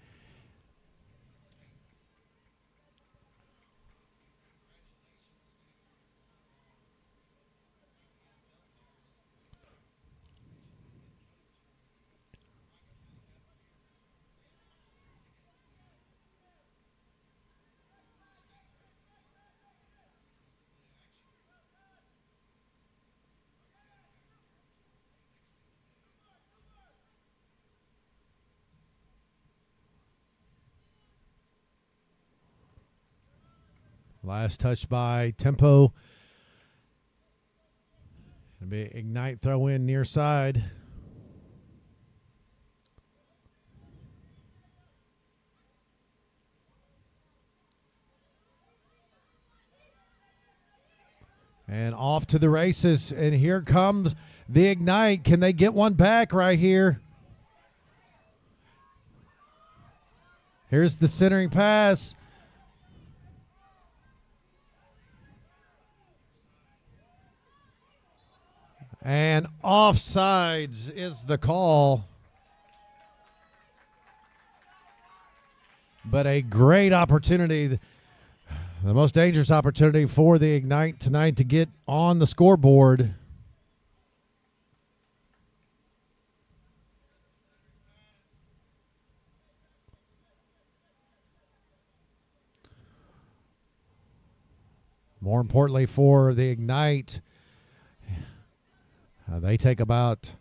Last touch by Tempo. It'll be Ignite throw in near side. And off to the races. And here comes the Ignite. Can they get one back right here? Here's the centering pass. And offsides is the call. But a great opportunity, the most dangerous opportunity for the Ignite tonight to get on the scoreboard. More importantly for the Ignite, they take about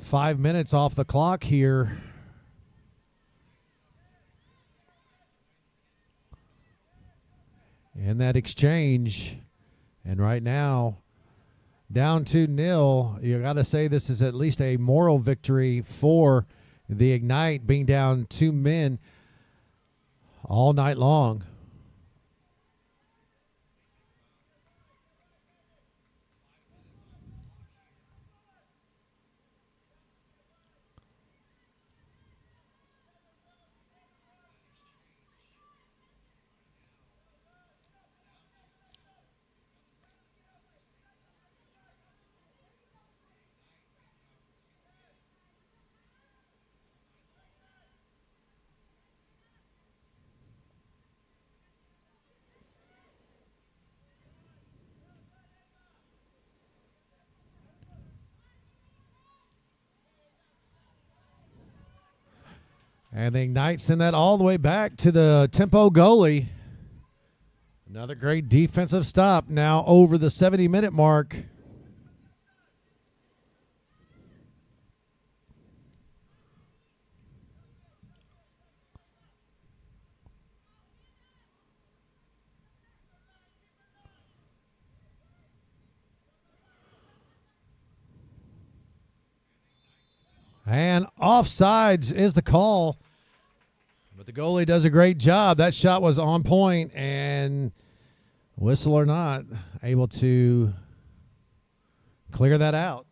5 minutes off the clock here. In that exchange. And right now, down 2-0. You got to say this is at least a moral victory for the Ignite, being down 2 men all night long. And the Ignite send that all the way back to the Tempo goalie. Another great defensive stop now over the 70-minute mark. And offsides is the call. But the goalie does a great job. That shot was on point, and whistle or not, able to clear that out.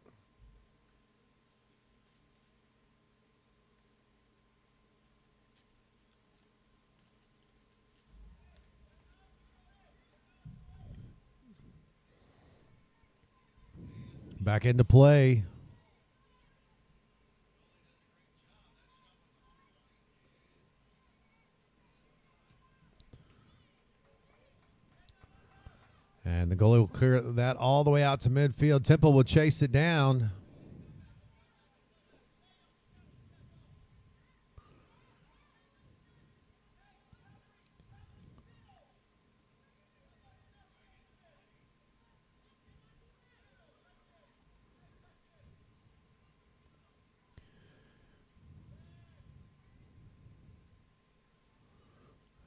Back into play. And the goalie will clear that all the way out to midfield. Temple will chase it down.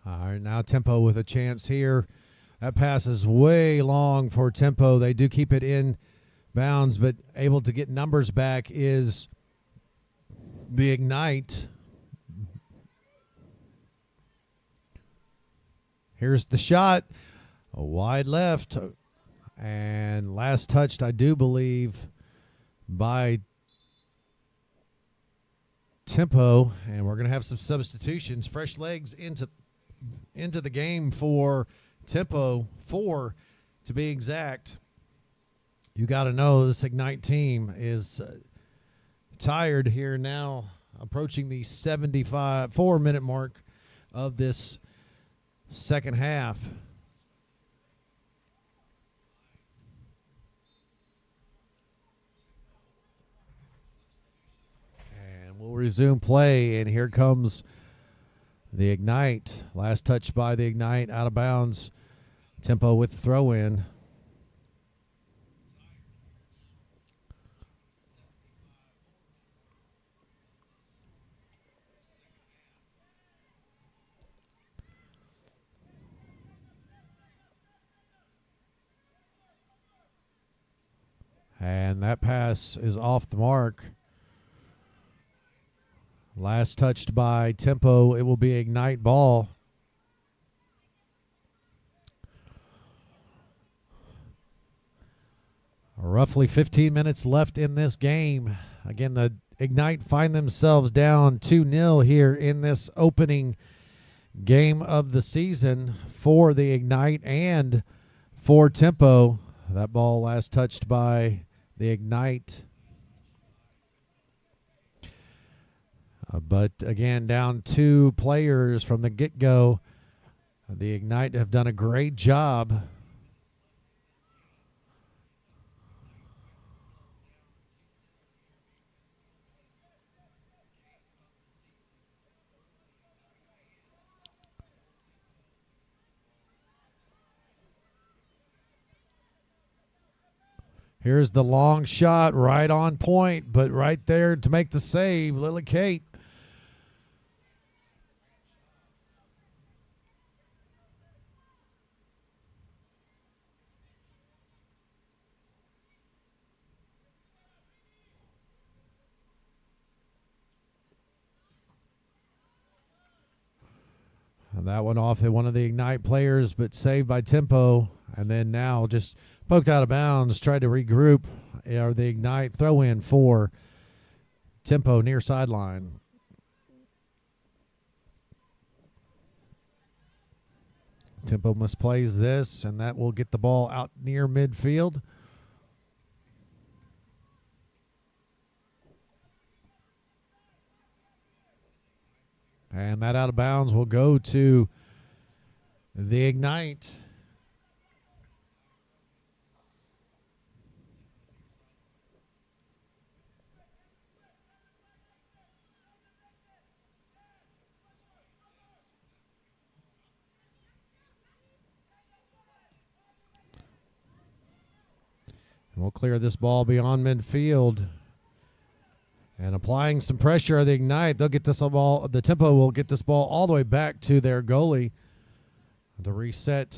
All right, now Tempo with a chance here. That pass is way long for Tempo. They do keep it in bounds, but able to get numbers back is the Ignite. Here's the shot. A wide left. And last touched, I do believe, by Tempo. And we're going to have some substitutions. Fresh legs into the game for Tempo, 4 to be exact. You got to know this Ignite team is tired here now, approaching the 4-minute mark of this second half. And we'll resume play, and here comes the Ignite. Last touch by the Ignite, out of bounds. Tempo with throw in. And that pass is off the mark. Last touched by Tempo. It will be Ignite ball. Roughly 15 minutes left in this game. Again, the Ignite find themselves down 2-0 here in this opening game of the season for the Ignite and for Tempo. That ball last touched by the Ignite. But again, down 2 players from the get-go. The Ignite have done a great job. Here's the long shot, right on point, but right there to make the save, Lily Kate. And that one off one of the Ignite players, but saved by Tempo. And then now just poked out of bounds, tried to regroup. Or the Ignite throw in for Tempo near sideline. Tempo misplays this, and that will get the ball out near midfield. And that out of bounds will go to the Ignite. We'll clear this ball beyond midfield. And applying some pressure, the Ignite, they'll get this ball. The Tempo will get this ball all the way back to their goalie to reset.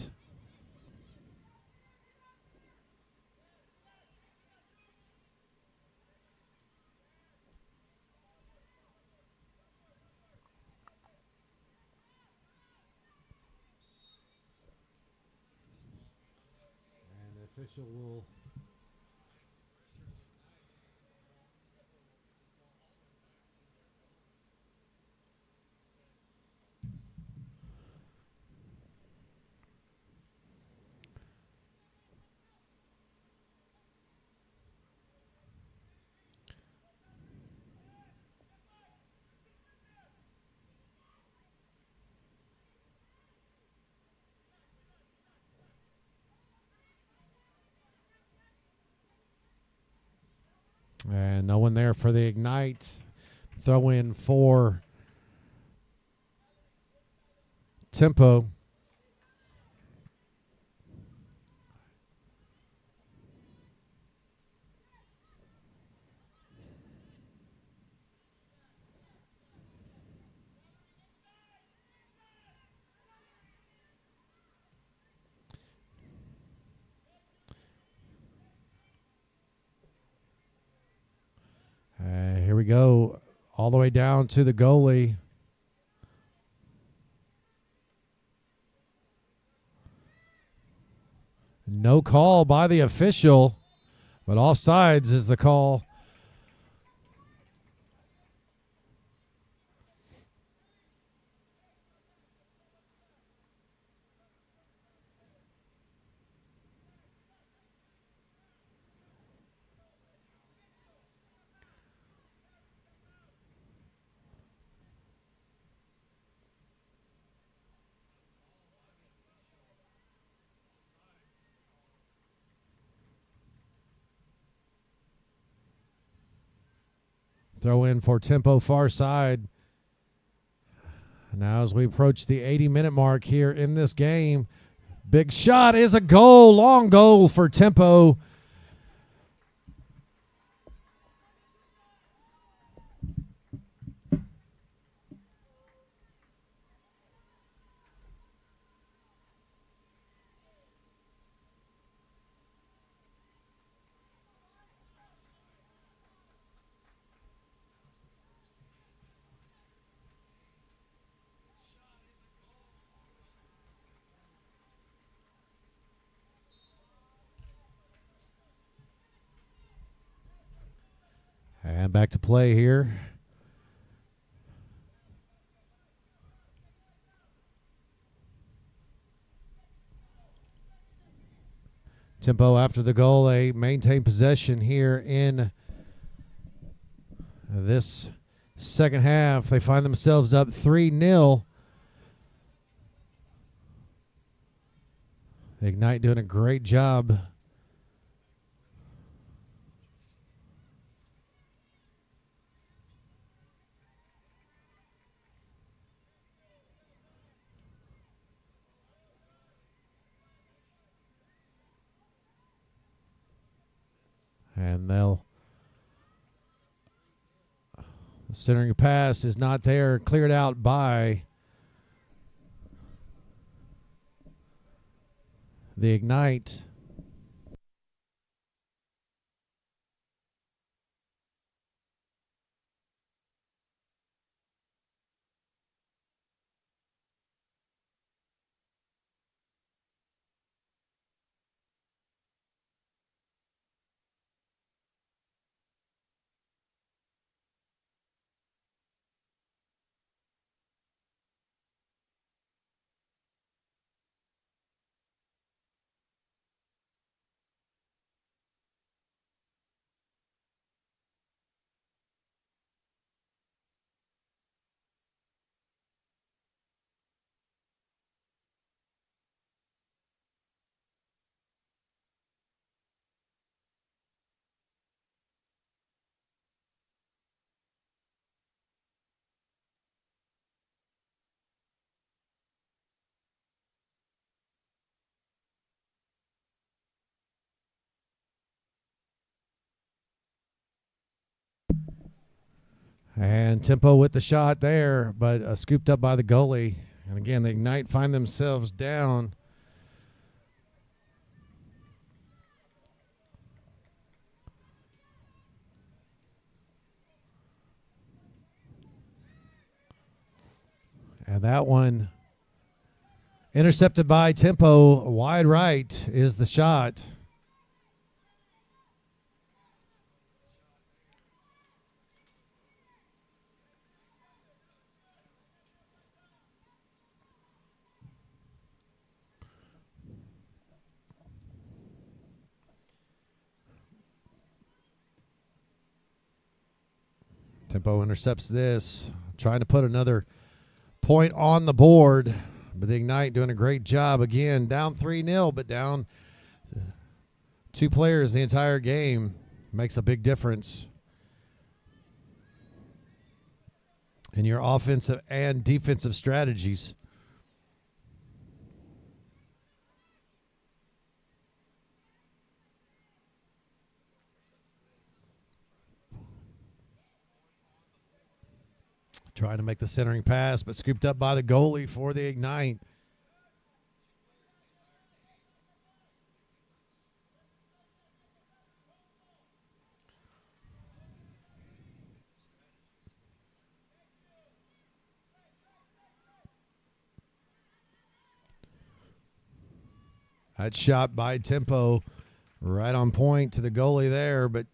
And the official will and no one there for the Ignite. Throw in for Tempo. Here we go, all the way down to the goalie. No call by the official, but offsides is the call. Throw in for Tempo far side. Now as we approach the 80-minute mark here in this game, big shot is a goal, long goal for Tempo. And back to play here. Tempo after the goal. They maintain possession here in this second half. They find themselves up 3-0. Ignite doing a great job. And the centering pass is not there, cleared out by the Ignite. And Tempo with the shot there, but scooped up by the goalie. And again, the Ignite find themselves down. And that one intercepted by Tempo. Wide right is the shot. Tempo intercepts this, trying to put another point on the board. But the Ignite doing a great job. Again, down 3-0, but down 2 players the entire game. Makes a big difference in your offensive and defensive strategies. Trying to make the centering pass, but scooped up by the goalie for the Ignite. That shot by Tempo right on point to the goalie there, but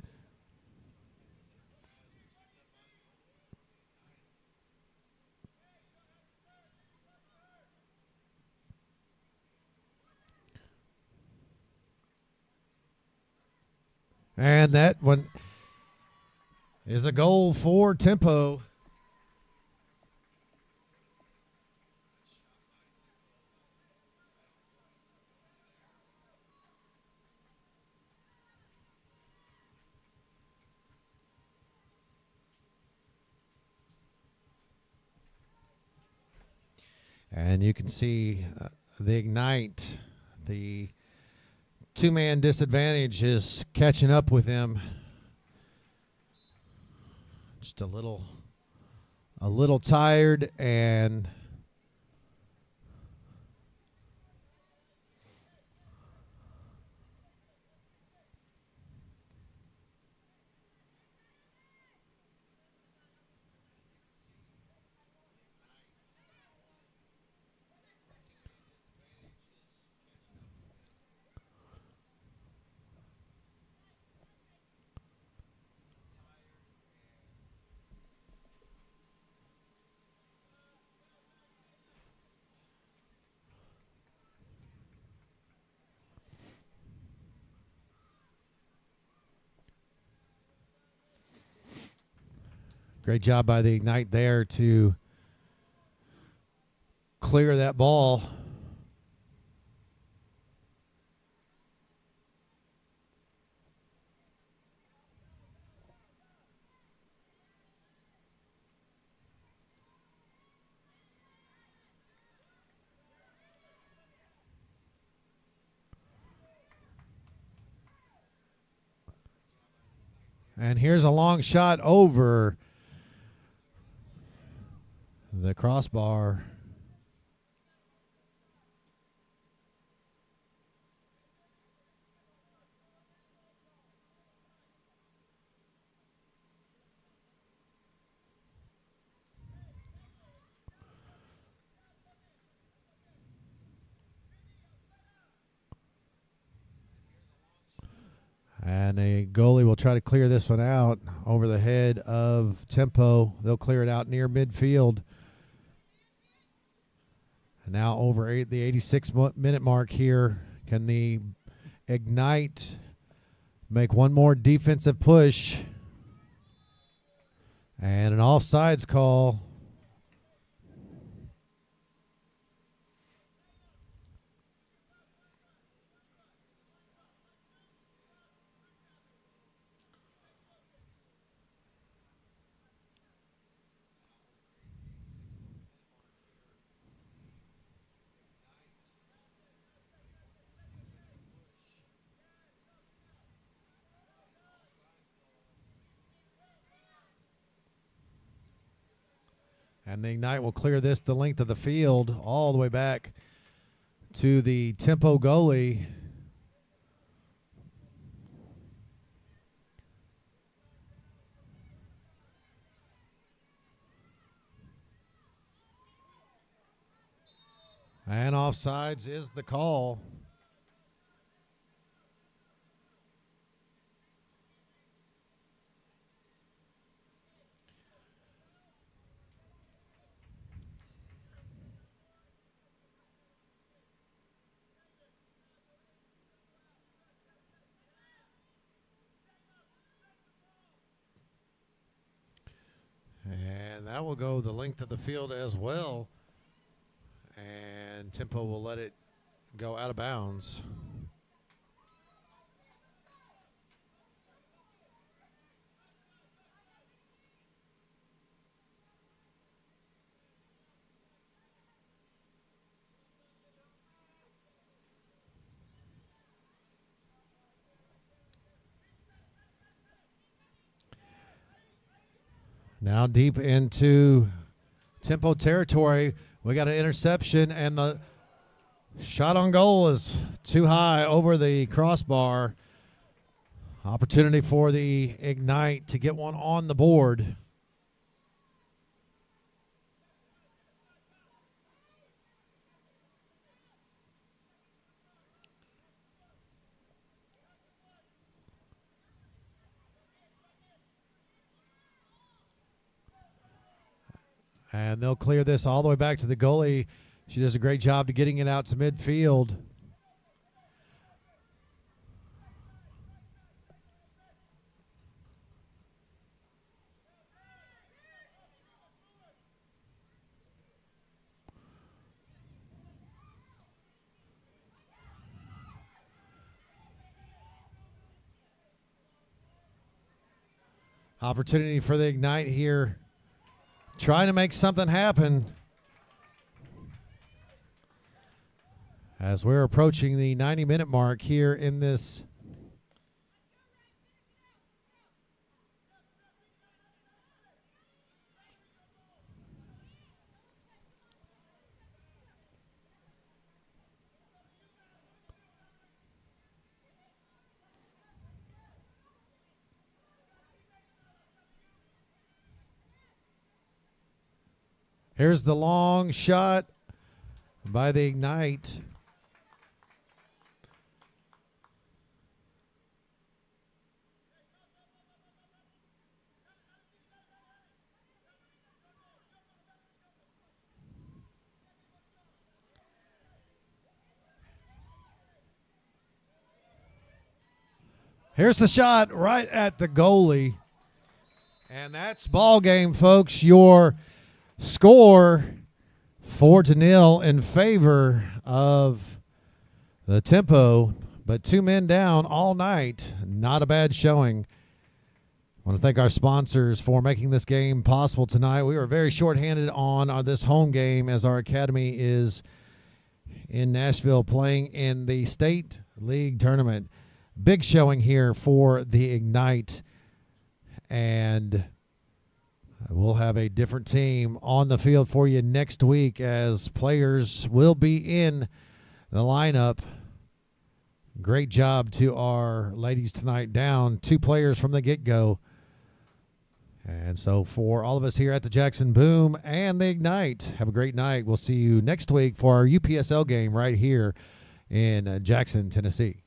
and that one is a goal for Tempo. And you can see the Ignite, the 2-man disadvantage is catching up with him. Just a little tired, and great job by the Ignite there to clear that ball. And here's a long shot over the crossbar. And a goalie will try to clear this one out over the head of Tempo. They'll clear it out near midfield. And now over the 86-minute mark here. Can the Ignite make one more defensive push? And an offsides call. And the Ignite will clear this the length of the field all the way back to the Tempo goalie. And offsides is the call. And that will go the length of the field as well. And Tempo will let it go out of bounds. Now deep into Tempo territory. We got an interception, and the shot on goal is too high over the crossbar. Opportunity for the Ignite to get one on the board. And they'll clear this all the way back to the goalie. She does a great job to getting it out to midfield. Opportunity for the Ignite here. Trying to make something happen as we're approaching the 90-minute mark here in this. Here's the long shot by the Ignite. Here's the shot right at the goalie. And that's ball game, folks. Your score 4-0 in favor of the Tempo, but 2 men down all night. Not a bad showing. I want to thank our sponsors for making this game possible tonight. We were very shorthanded on this home game as our academy is in Nashville playing in the State League tournament. Big showing here for the Ignite. And we'll have a different team on the field for you next week as players will be in the lineup. Great job to our ladies tonight, down 2 players from the get-go. And so for all of us here at the Jackson Boom and the Ignite, have a great night. We'll see you next week for our UPSL game right here in Jackson, Tennessee.